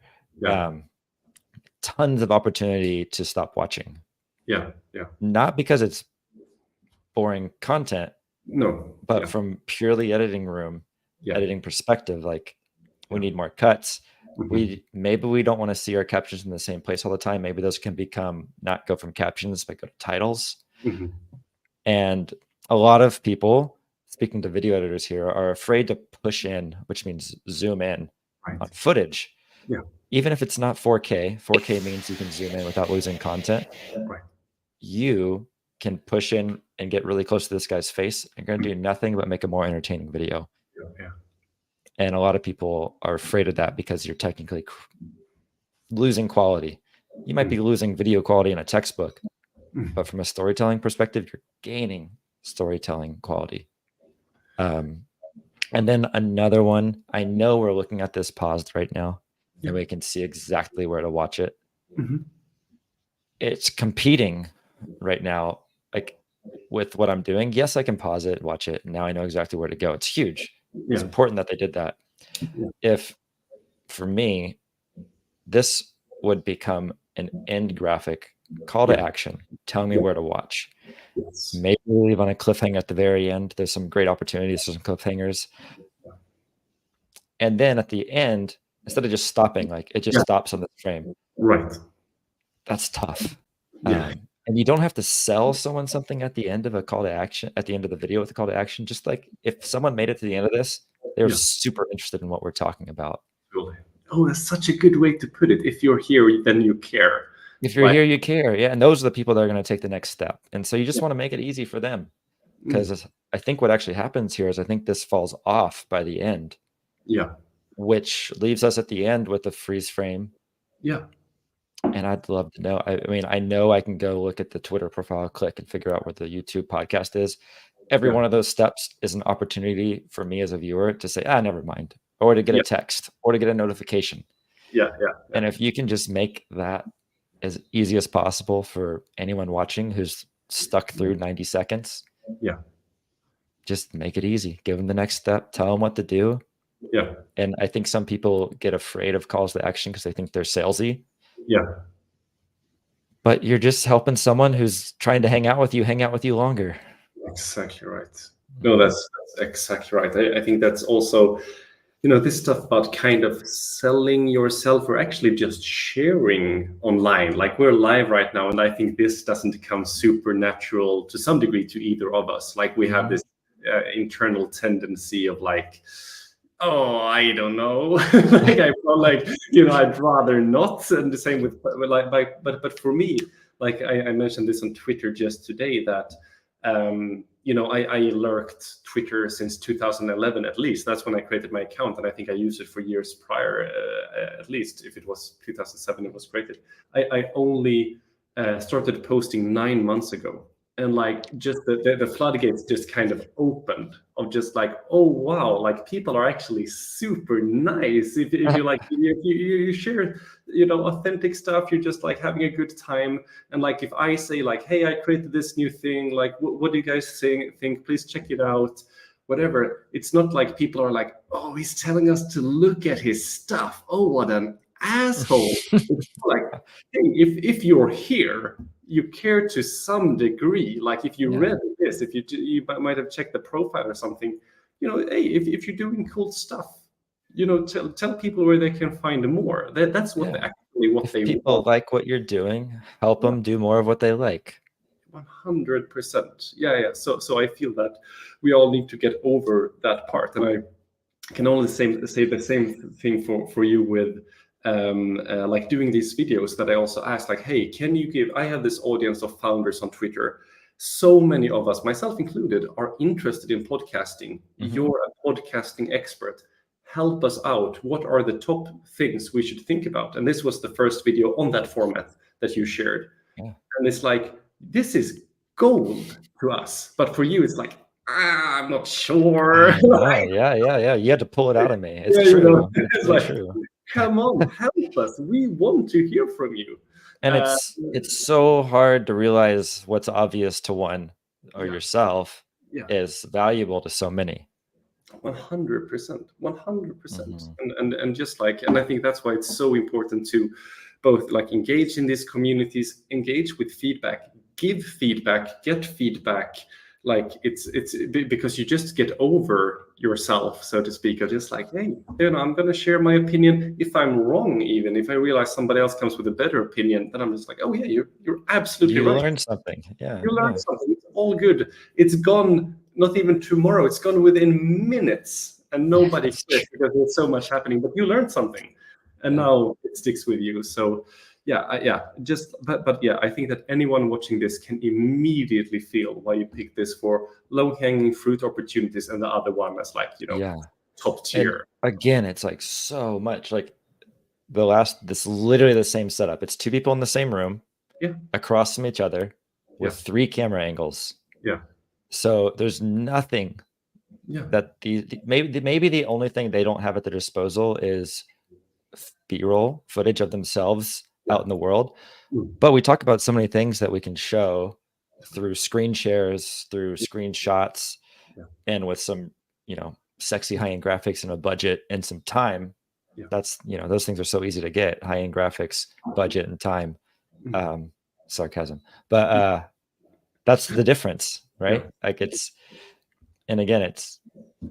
Tons of opportunity to stop watching. Not because it's boring content, but from purely editing room, editing perspective, like we need more cuts. Maybe we don't want to see our captions in the same place all the time. Maybe those can not go from captions, but go to titles. And a lot of people, speaking to video editors here, are afraid to push in, which means zoom in on footage. Even if it's not 4K, 4K means you can zoom in without losing content. You can push in and get really close to this guy's face and going to do nothing but make a more entertaining video. And a lot of people are afraid of that because you're technically losing quality. You might be losing video quality in a textbook, but from a storytelling perspective, you're gaining storytelling quality. And then another one, I know we're looking at this paused right now, and we can see exactly where to watch it. It's competing right now, like with what I'm doing. Yes, I can pause it, watch it, and now I know exactly where to go. It's huge. It's important that they did that. If, for me, this would become an end graphic call to action, telling me where to watch. Maybe we leave on a cliffhanger at the very end. There's some great opportunities for some cliffhangers. And then at the end, instead of just stopping, like it just stops on the frame. That's tough. And you don't have to sell someone something at the end of a call to action, at the end of the video with a call to action. Just like if someone made it to the end of this, they're super interested in what we're talking about. Oh, that's such a good way to put it. If you're here, then you care. If you're here, you care. Yeah. And those are the people that are going to take the next step. And so you just want to make it easy for them. Because I think what actually happens here is I think this falls off by the end. Which leaves us at the end with a freeze frame. And I'd love to know. I mean, I know I can go look at the Twitter profile, click and figure out where the YouTube podcast is. Every one of those steps is an opportunity for me as a viewer to say, never mind, or to get a text or to get a notification. And if you can just make that as easy as possible for anyone watching who's stuck through 90 seconds, just make it easy. Give them the next step. Tell them what to do. And I think some people get afraid of calls to action because they think they're salesy. but you're just helping someone who's trying to hang out with you longer. Exactly right. No, that's exactly right. I think that's also, this stuff about kind of selling yourself or actually just sharing online. Like we're live right now, and I think this doesn't come super natural to some degree to either of us. Like we have this internal tendency of like, oh, I don't know. Like I felt like, I'd rather not. And the same with like, but for me, like I mentioned this on Twitter just today that I lurked Twitter since 2011 at least. That's when I created my account, and I think I used it for years prior, at least. If it was 2007, it was created. I only started posting 9 months ago, and like just the floodgates just kind of opened of just like, oh wow, like people are actually super nice. If you like, if you share, authentic stuff, you're just like having a good time. And like if I say like, hey, I created this new thing, like what do you guys think? Please check it out. Whatever. It's not like people are like, oh, he's telling us to look at his stuff. Oh, what an asshole. It's like, hey, if you're here, you care to some degree. Like if you read this, if you might have checked the profile or something, hey, if you're doing cool stuff, tell people where they can find more. That's what they people want. like what you're doing, help them do more of what they like. 100%. Yeah. So I feel that we all need to get over that part, and I can only say the same thing for you with like doing these videos that I also asked, like, hey, can you give? I have this audience of founders on Twitter. So many of us, myself included, are interested in podcasting. You're a podcasting expert. Help us out. What are the top things we should think about? And this was the first video on that format that you shared. Yeah. And it's like, this is gold to us. But for you, it's like, I'm not sure. Yeah. You had to pull it out of me. It's true. It's like, true. Come on, help us. We want to hear from you. And it's so hard to realize what's obvious to one or yourself is valuable to so many. 100%. And just like, and I think that's why it's so important to both like engage in these communities, engage with feedback, give feedback, get feedback. Like it's because you just get over yourself, so to speak, of just like, hey, I'm going to share my opinion. If I'm wrong, even if I realize somebody else comes with a better opinion, then I'm just like, oh yeah, you're absolutely right. You learned something. Yeah. You learned something. It's all good. It's gone, not even tomorrow. It's gone within minutes, and nobody cares because there's so much happening. But you learned something, and now it sticks with you. So but I think that anyone watching this can immediately feel why you picked this for low-hanging fruit opportunities, and the other one as like, top tier. And again, it's like so much like this literally the same setup. It's two people in the same room, across from each other, with 3 camera angles. Yeah. So there's nothing that maybe the only thing they don't have at their disposal is B-roll footage of themselves out in the world. But we talk about so many things that we can show through screen shares, through screenshots, and with some, sexy high-end graphics and a budget and some time. That's, those things are so easy to get, high-end graphics, budget, and time. Sarcasm. But that's the difference, right? Like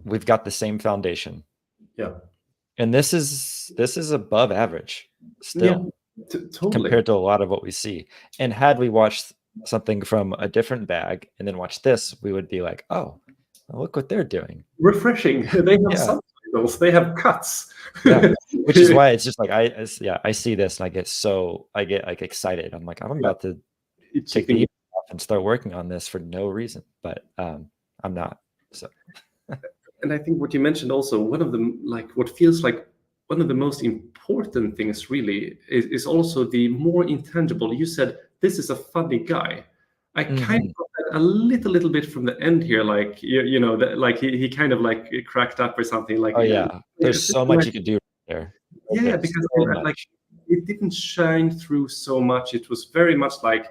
we've got the same foundation. Yeah. And this is above average still. Totally. Compared to a lot of what we see. And had we watched something from a different bag and then watched this, we would be like, oh, look what they're doing. Refreshing. They have subtitles. They have cuts. Which is why it's just like I see this and I get like excited. I'm like, I'm about to take the evening off and start working on this for no reason, but I'm not. So and I think what you mentioned also, one of them, like what feels like one of the most important things really is also the more intangible. You said, this is a funny guy. I kind of got that a little bit from the end here, like, like he kind of like cracked up or something like. Oh yeah, there's so much you could do there. Yeah, because like it didn't shine through so much. It was very much like,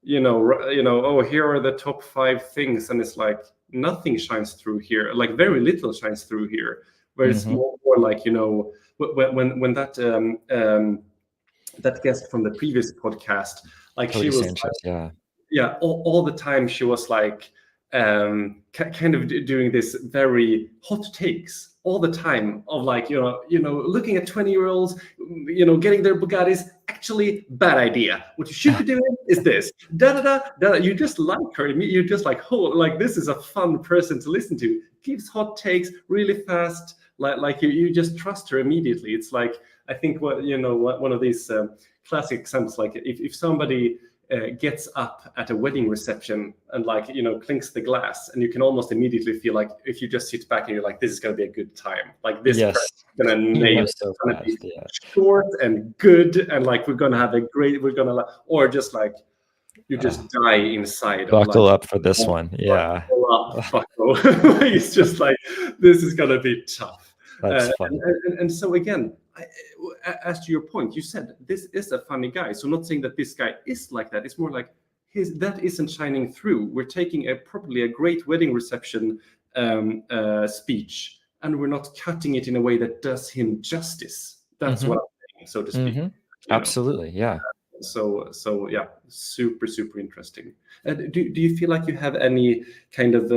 oh, here are the top 5 things. And it's like, nothing shines through here. Like very little shines through here. Where it's more like, when that that guest from the previous podcast, like Cody she was Sanchez, yeah. yeah, all the time she was like kind of doing this very hot takes all the time of like, looking at 20-year-olds, getting their Bugattis. Actually, bad idea. What you should be doing is this. Da da da da. You just like her. You're just like, oh, like this is a fun person to listen to. Gives hot takes really fast. Like you just trust her immediately. It's like, I think one of these classic examples, like if somebody gets up at a wedding reception and like clinks the glass, and you can almost immediately feel like if you just sit back and you're like, this is going to be a good time, like this Yes. person's gonna nail it. So It's gonna fast, be yeah. short and good, and like we're gonna have a great, or just like you just die inside. Buckle up for this one. Yeah. Buckle. It's just like, this is gonna be tough. That's funny. And so again, as to your point, you said this is a funny guy. So not saying that this guy is like that. It's more like that isn't shining through. We're taking probably a great wedding reception speech, and we're not cutting it in a way that does him justice. That's what I'm saying, so to speak. Absolutely, yeah. So yeah, super interesting. Do you feel like you have any kind of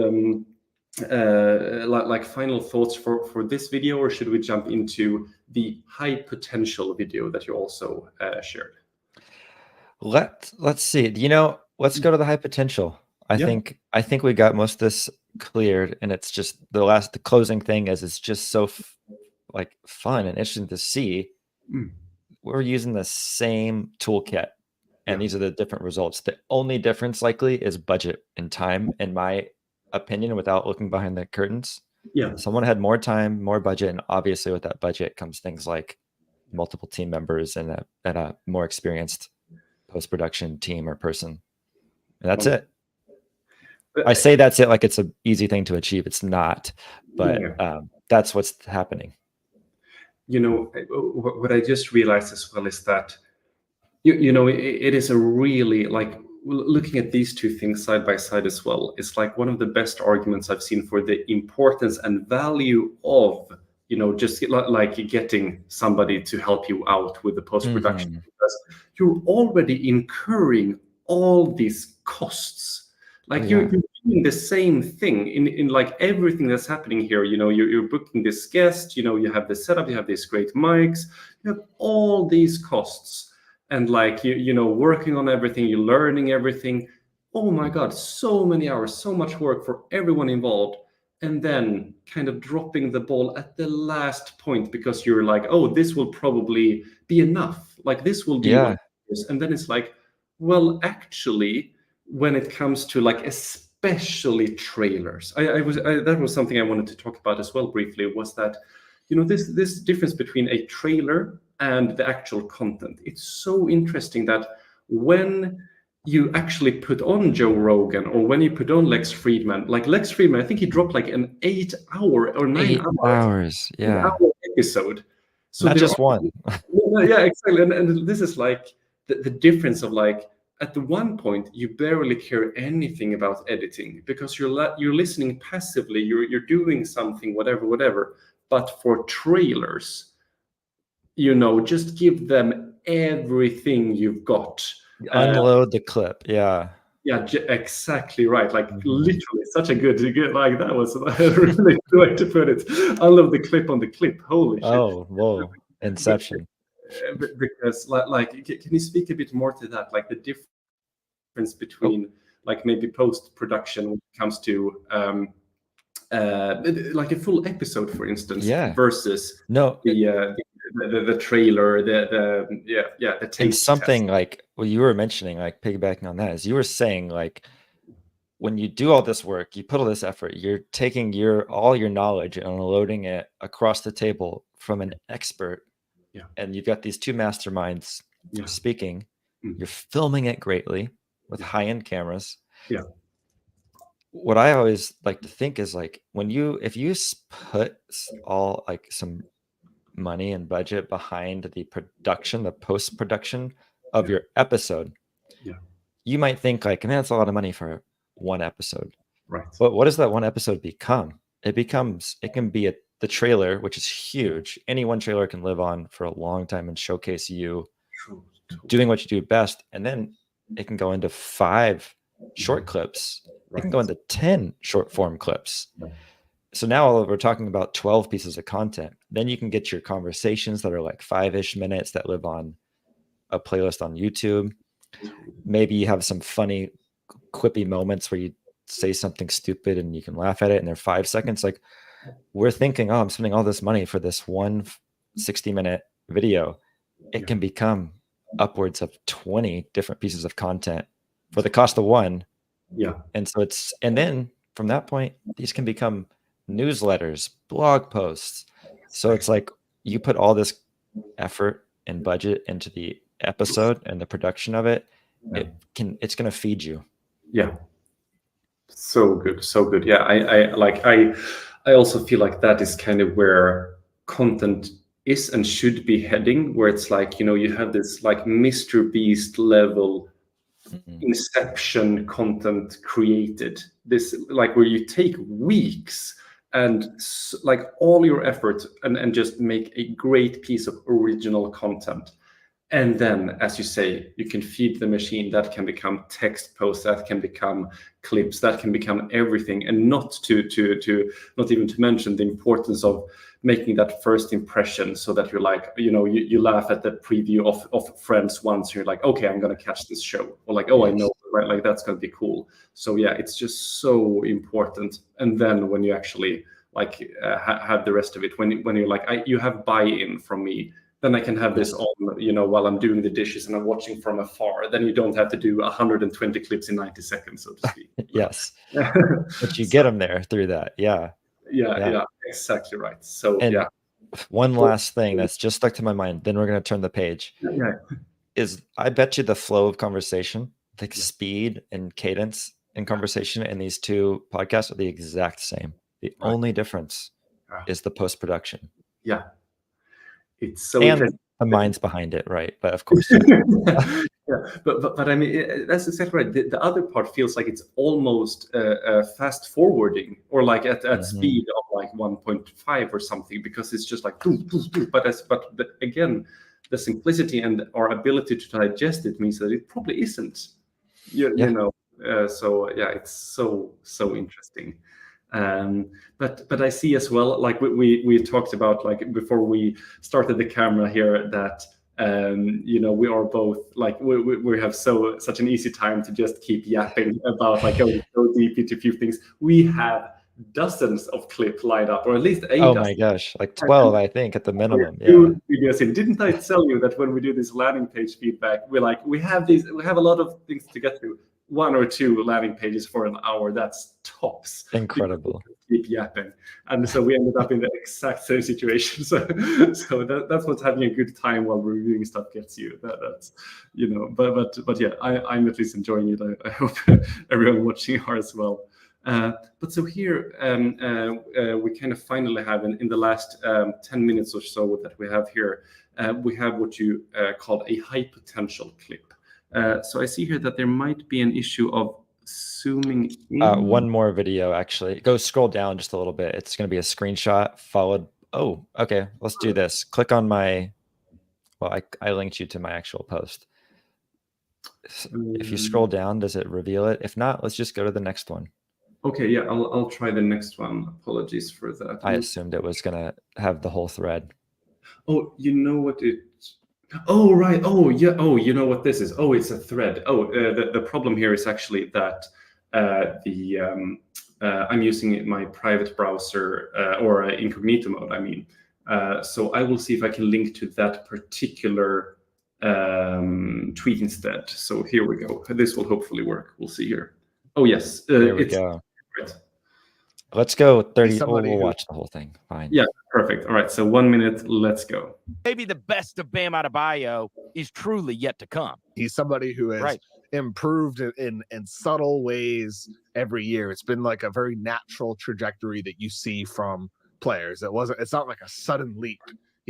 like final thoughts for this video, or should we jump into the high potential video that you also shared? Let's see. Let's go to the high potential. I think we got most of this cleared, and it's just the closing thing is it's just so like fun and interesting to see. We're using the same toolkit, and these are the different results. The only difference likely is budget and time, in my opinion, without looking behind the curtains. Yeah, someone had more time, more budget, and obviously with that budget comes things like multiple team members and a more experienced post-production team or person, and that's it. I say that's it like it's an easy thing to achieve. It's not, but that's what's happening. What I just realized as well is that it is a really, like, looking at these two things side by side as well, it's like one of the best arguments I've seen for the importance and value of just like getting somebody to help you out with the post-production, because you're already incurring all these costs. Like you're doing the same thing in like everything that's happening here. You're booking this guest, you have the setup, you have these great mics, you have all these costs, and like working on everything, you're learning everything. Oh my God, so many hours, so much work for everyone involved, and then kind of dropping the ball at the last point because you're like, oh, this will probably be enough. Like this will be what it is. And then it's like, well, actually, when it comes to like especially trailers, that was something I wanted to talk about as well briefly, was that this difference between a trailer and the actual content. It's so interesting that when you actually put on Joe Rogan or when you put on Lex Friedman, like Lex Friedman, I think he dropped like an 8 hour or 9 hours episode. So not just one. Yeah, exactly. And this is like the difference of like, at the one point, you barely care anything about editing because you're listening passively, you're doing something, whatever. But for trailers, just give them everything you've got. Unload the clip. Yeah, exactly right. Like literally, such a good like that was a really good way to put it. Unload the clip on the clip. Holy shit! Oh, whoa! Inception. Because like can you speak a bit more to that, like the difference between like maybe post-production when it comes to like a full episode, for instance, versus the trailer, the taste and something test. Like what you were mentioning, like piggybacking on that, is you were saying like when you do all this work, you put all this effort, you're taking all your knowledge and unloading it across the table from an expert. And you've got these two masterminds speaking. You're filming it greatly with high-end cameras. What I always like to think is like if you put all like some money and budget behind the post-production of your episode, you might think like, man, that's a lot of money for one episode. Right. But what does that one episode become? It can be the trailer, which is huge. Any one trailer can live on for a long time and showcase you True. doing what you do best, and then it can go into 5 short clips. It can go into 10 short form clips. So now we're talking about 12 pieces of content. Then you can get your conversations that are like 5-ish minutes that live on a playlist on YouTube. Maybe you have some funny, quippy moments where you say something stupid and you can laugh at it, and they're 5 seconds. Like, we're thinking, oh, I'm spending all this money for this one 60-minute video. It can become upwards of 20 different pieces of content for the cost of one. Yeah. And so and then from that point, these can become newsletters, blog posts. So it's like you put all this effort and budget into the episode and the production of it. It's going to feed you. Yeah. So good. Yeah. I also feel like that is kind of where content is and should be heading, where it's like, you have this like Mr. Beast level inception content created, this like where you take weeks and like all your effort and just make a great piece of original content. And then, as you say, you can feed the machine. That can become text posts, that can become clips, that can become everything. And not even to mention the importance of making that first impression, so that you're like, you laugh at the preview of Friends once, you're like, okay, I'm gonna catch this show, or like, oh, yes. I know, right? Like that's gonna be cool. So yeah, it's just so important. And then when you actually like have the rest of it, when you're like, you have buy-in from me. Then I can have this on, while I'm doing the dishes and I'm watching from afar. Then you don't have to do 120 clips in 90 seconds, so to speak. Yes. But you get them there through that. Yeah. Yeah, exactly right. So, and one last thing that's just stuck to my mind, then we're going to turn the page, is I bet you the flow of conversation, like speed and cadence in conversation in these two podcasts are the exact same. The only difference is the post-production. Yeah. It's so and the minds behind it, right? But of course, but I mean, that's exactly right. The other part feels like it's almost fast forwarding, or like at speed of like 1.5 or something, because it's just like boom, boom, boom. But again, the simplicity and our ability to digest it means that it probably isn't. So yeah, it's so interesting. But I see as well, like we talked about, like before we started the camera here, that we are both like we have such an easy time to just keep yapping about like go deep into a few things. We have dozens of clips lined up, or at least 8. Oh my gosh, like 12, I think, at the minimum. Videos in. Didn't I tell you that when we do this landing page feedback, we have a lot of things to get through. 1 or 2 landing pages for an hour, that's tops. Incredible. Keep yapping. And so we ended up in the exact same situation. So that's what having a good time while reviewing stuff gets you. That's but yeah, I'm at least enjoying it. I hope everyone watching are as well. But so here we kind of finally have in the last 10 minutes or so that we have here, we have what you called a high potential clip. So I see here that there might be an issue of zooming in. One more video, actually. Go scroll down just a little bit. It's going to be a screenshot followed. Oh, okay. Let's do this. Click on my, I linked you to my actual post. If you scroll down, does it reveal it? If not, let's just go to the next one. Okay, yeah, I'll try the next one. Apologies for that. I assumed it was going to have the whole thread. Oh, you know what it... Oh, right. Oh, yeah. Oh, you know what this is? Oh, it's a thread. Oh, the problem here is actually that I'm using my private browser or incognito mode, I mean. So I will see if I can link to that particular tweet instead. So here we go. This will hopefully work. We'll see here. Oh, yes. There we go. Right. Let's go 30. We'll watch the whole thing. Fine. Yeah, perfect. All right. So 1 minute. Let's go. Maybe the best of Bam Adebayo is truly yet to come. He's somebody who has improved in subtle ways every year. It's been like a very natural trajectory that you see from players. It's not like a sudden leap.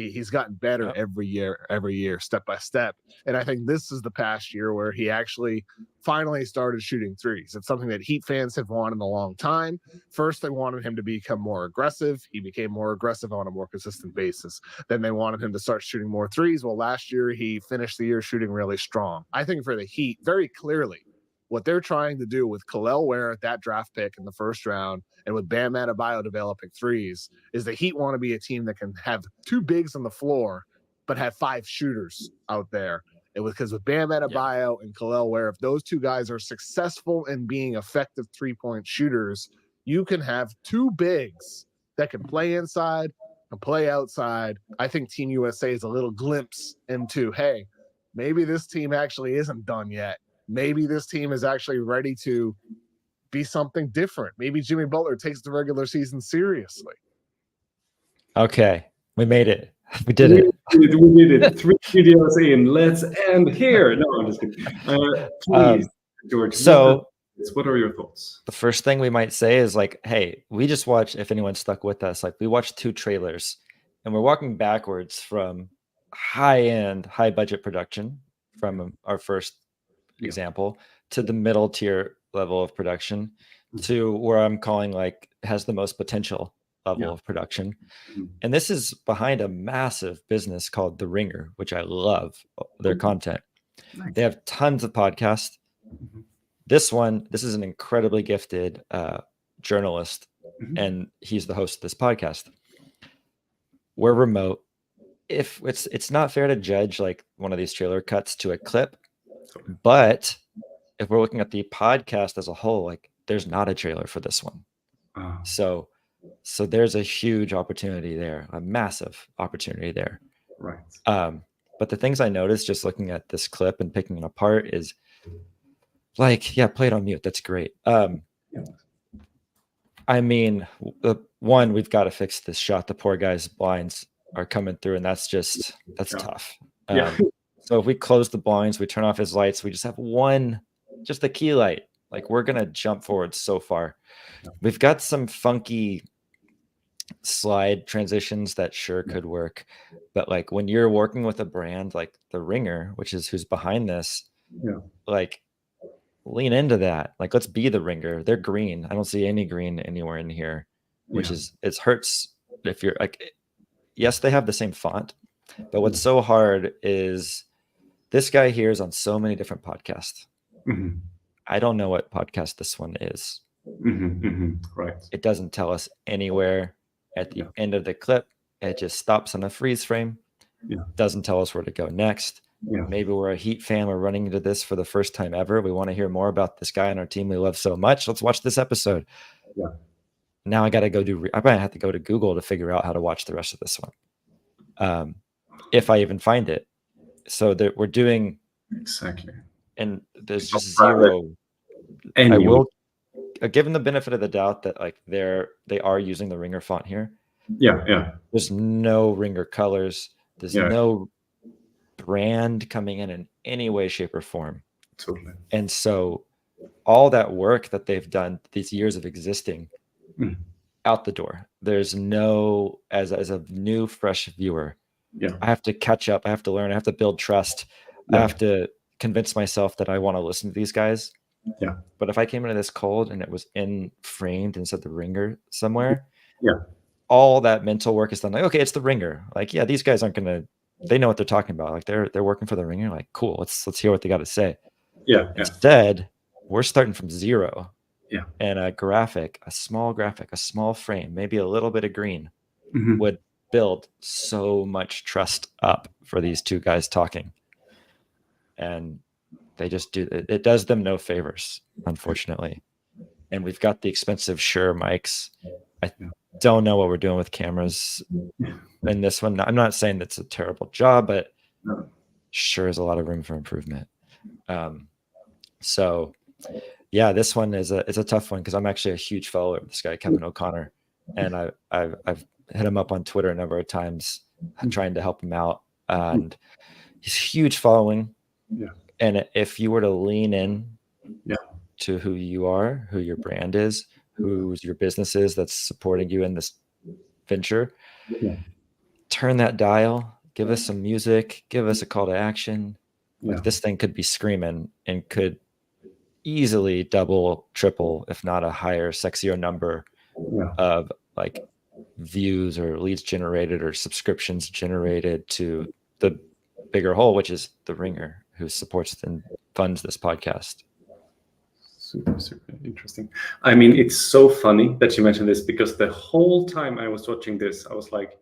He's gotten better every year, step by step. And I think this is the past year where he actually finally started shooting threes. It's something that Heat fans have wanted in a long time. First, they wanted him to become more aggressive. He became more aggressive on a more consistent basis. Then they wanted him to start shooting more threes. Well, last year, he finished the year shooting really strong. I think for the Heat, very clearly, what they're trying to do with Kel'el Ware at that draft pick in the first round and with Bam Adebayo developing threes is the Heat want to be a team that can have 2 bigs on the floor, but have 5 shooters out there. It was because with Bam Adebayo and Kel'el Ware, if those 2 guys are successful in being effective 3-point shooters, you can have 2 bigs that can play inside and play outside. I think Team USA is a little glimpse into, hey, maybe this team actually isn't done yet. Maybe this team is actually ready to be something different. Maybe Jimmy Butler takes the regular season seriously. Okay, we made it. We did it. We did it. 3 videos in. Let's end here. No, I'm just kidding. Please, George. So, what are your thoughts? The first thing we might say is like, hey, we just watched, if anyone stuck with us, like we watched 2 trailers and we're walking backwards from high-end, high-budget production from our first example to the middle tier level of production to where I'm calling like has the most potential level of production. And this is behind a massive business called The Ringer, which I love their content. They have tons of podcasts. This is an incredibly gifted journalist, and he's the host of this podcast. We're remote. If it's not fair to judge like one of these trailer cuts to a clip, but if we're looking at the podcast as a whole, like there's not a trailer for this one. So there's a huge opportunity there, a massive opportunity there. Right. But the things I noticed just looking at this clip and picking it apart is like, yeah, play it on mute. That's great. I mean, one, we've got to fix this shot. The poor guy's blinds are coming through, and that's tough. So if we close the blinds, we turn off his lights, we just have just the key light. Like we're going to jump forward so far. We've got some funky slide transitions that sure could work. But like when you're working with a brand like The Ringer, which is who's behind this, like lean into that. Like, let's be The Ringer. They're green. I don't see any green anywhere in here, which is, it hurts if you're like, yes, they have the same font, but what's so hard is this guy here is on so many different podcasts. I don't know what podcast this one is. Right. It doesn't tell us anywhere at the end of the clip. It just stops on a freeze frame. Doesn't tell us where to go next. Maybe we're a Heat fan. We're running into this for the first time ever. We want to hear more about this guy on our team we love so much. Let's watch this episode. Now I got to go I might have to go to Google to figure out how to watch the rest of this one. If I even find it. So that we're doing exactly. And there's just zero. I will, given the benefit of the doubt that like they are using the Ringer font here. There's no Ringer colors. There's no brand coming in any way, shape, or form. Totally. And so all that work that they've done, these years of existing, out the door. There's no, as a new, fresh viewer, I have to catch up. I have to learn. I have to build trust. I have to convince myself that I want to listen to these guys. But if I came into this cold and it was framed and said The Ringer somewhere, all that mental work is done. Like, okay, it's The Ringer. Like, yeah, these guys aren't gonna. They know what they're talking about. Like, they're working for The Ringer. Like, cool. Let's hear what they got to say. Instead, we're starting from zero. And a small graphic, a small frame, maybe a little bit of green, would build so much trust up for these 2 guys talking. And they just do it. It does them no favors, unfortunately. And we've got the expensive Shure mics. I don't know what we're doing with cameras in this one. I'm not saying that's a terrible job, but sure is a lot of room for improvement. So yeah, this one is it's a tough one because I'm actually a huge follower of this guy, Kevin O'Connor. And I've hit him up on Twitter a number of times trying to help him out. And he's huge following. And if you were to lean in to who you are, who your brand is, who's your business is that's supporting you in this venture, turn that dial, give us some music, give us a call to action. Like this thing could be screaming and could easily double, triple, if not a higher, sexier number of like views or leads generated or subscriptions generated to the bigger whole, which is the Ringer, who supports and funds this podcast. Super interesting. I mean, it's so funny that you mentioned this, because the whole time I was watching this, I was like,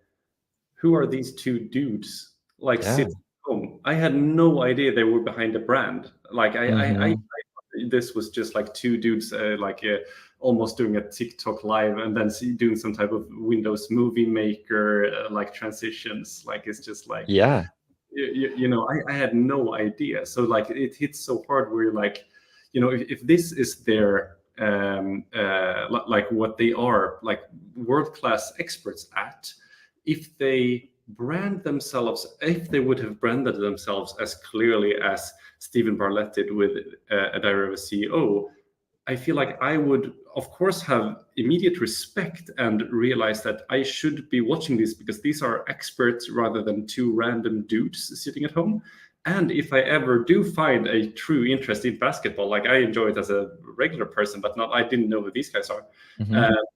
who are these two dudes like sitting at home? I had no idea they were behind the brand. Like I this was just like two dudes almost doing a TikTok live and then doing some type of Windows Movie Maker like transitions. Like it's just like, you know, I had no idea. So like it hits so hard where you're like, you know, if this is their like what they are, like world-class experts at, if they brand themselves, if they would have branded themselves as clearly as Stephen Bartlett did with A Diary of a CEO, I feel like I would, of course, have immediate respect and realize that I should be watching this because these are experts rather than two random dudes sitting at home. And if I ever do find a true interest in basketball, like I enjoy it as a regular person, but I didn't know who these guys are,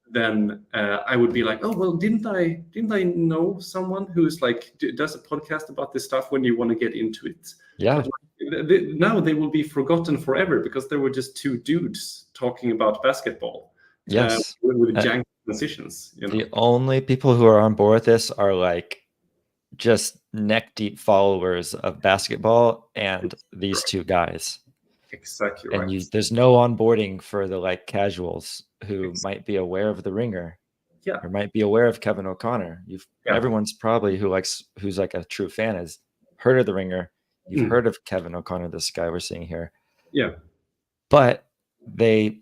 then I would be like, oh, well, didn't I know someone who's like, does a podcast about this stuff when you want to get into it? Yeah. But now they will be forgotten forever because there were just two dudes talking about basketball. Yes. With jank transitions. You know? The only people who are on board with this are like just neck deep followers of basketball and these two guys. Exactly right. And there's no onboarding for the like casuals who might be aware of the Ringer, or might be aware of Kevin O'Connor. Everyone's probably who's like a true fan has heard of the Ringer. You've heard of Kevin O'Connor, this guy we're seeing here. Yeah. But they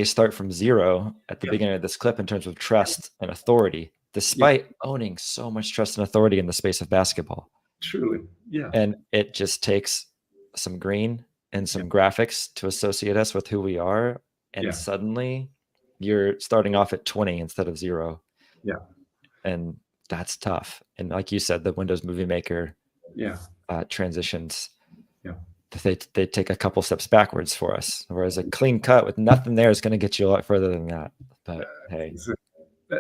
start from zero at the beginning of this clip in terms of trust and authority, despite owning so much trust and authority in the space of basketball. Truly. Yeah. And it just takes some green and some graphics to associate us with who we are. And suddenly you're starting off at 20 instead of 0. Yeah. And that's tough. And like you said, the Windows Movie Maker transitions, they take a couple steps backwards for us, whereas a clean cut with nothing there is going to get you a lot further than that. But hey,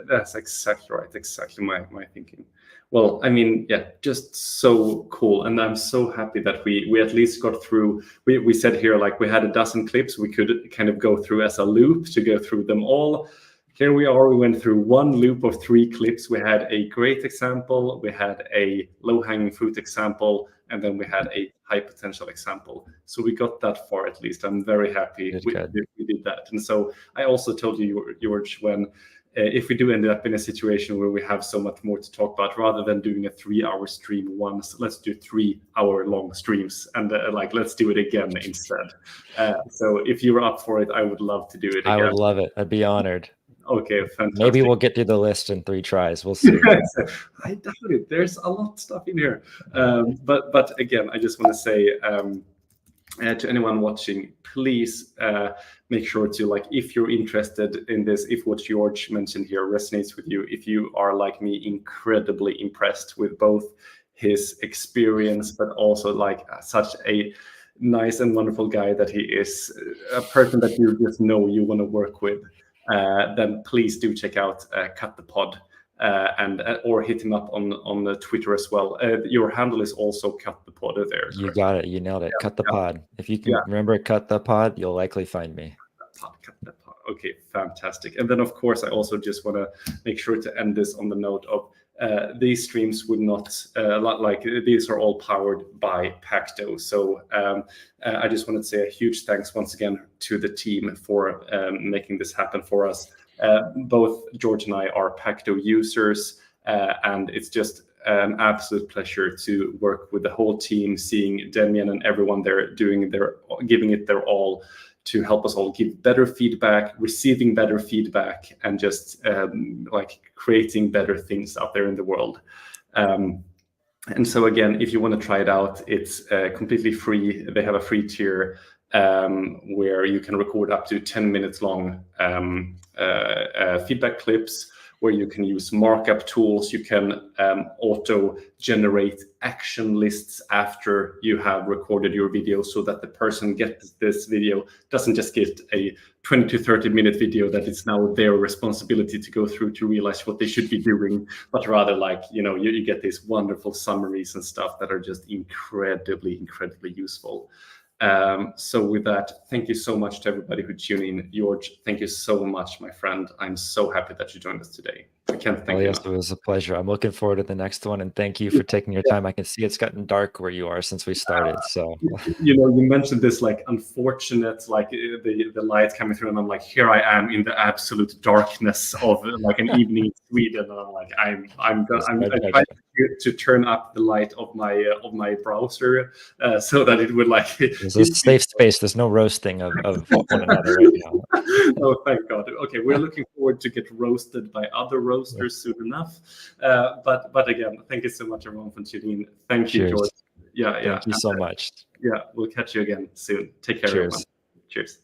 that's exactly right. Exactly my thinking. Well, I mean, just so cool. And I'm so happy that we at least got through. We said here, like we had a dozen clips we could kind of go through as a loop to go through them all. Here we are. We went through one loop of 3 clips. We had a great example. We had a low-hanging fruit example. And then we had a high potential example. So we got that far at least. I'm very happy we did that. And so I also told you, George, when if we do end up in a situation where we have so much more to talk about, rather than doing a 3-hour stream once, let's do 3-hour-long streams and let's do it again instead. So if you were up for it, I would love to do it again. I would love it. I'd be honored. Okay, fantastic. Maybe we'll get through the list in 3 tries. We'll see. I doubt it. There's a lot of stuff in here. But again, I just want to say to anyone watching, please make sure to, if you're interested in this, if what George mentioned here resonates with you, if you are like me, incredibly impressed with both his experience, but also such a nice and wonderful guy that he is, a person that you just know you want to work with, then please do check out Cut the Pod. Or hit him up on the Twitter as well. Your handle is also Cut the Pod there. You got it. You nailed it. Cut the Pod. If you can remember Cut the Pod, you'll likely find me. Cut the Pod. Okay, fantastic. And then, of course, I also just want to make sure to end this on the note of these streams would not, these are all powered by Pactto. So I just wanted to say a huge thanks once again to the team for making this happen for us. Both George and I are Pactto users, and it's just an absolute pleasure to work with the whole team, seeing Demian and everyone there giving it their all to help us all give better feedback, receiving better feedback, and just creating better things out there in the world. And so again, if you want to try it out, it's completely free. They have a free tier where you can record up to 10 minutes long feedback clips where you can use markup tools. You can auto generate action lists after you have recorded your video, so that the person gets this video doesn't just get a 20 to 30 minute video that it's now their responsibility to go through to realize what they should be doing, but rather like, you get these wonderful summaries and stuff that are just incredibly useful. So with that, thank you so much to everybody who tuned in. George, thank you so much, my friend. I'm so happy that you joined us today. I can't thank you Yes, enough. it was a pleasure. I'm looking forward to the next one, and thank you for taking your time. I can see it's gotten dark where you are since we started. So you mentioned this like unfortunate, like the light coming through, and I'm like, here I am in the absolute darkness of like an evening in Sweden, and I'm like, I'm trying to turn up the light of my browser so that it would like. There's a safe space. There's no roasting of one another right now. Oh, thank God. Okay, we're looking forward to get roasted by other roasters soon enough. But again, thank you so much, everyone, for tuning in. Thank you, Cheers. George. Yeah. Thank you so much. Yeah, we'll catch you again soon. Take care, everyone. Cheers.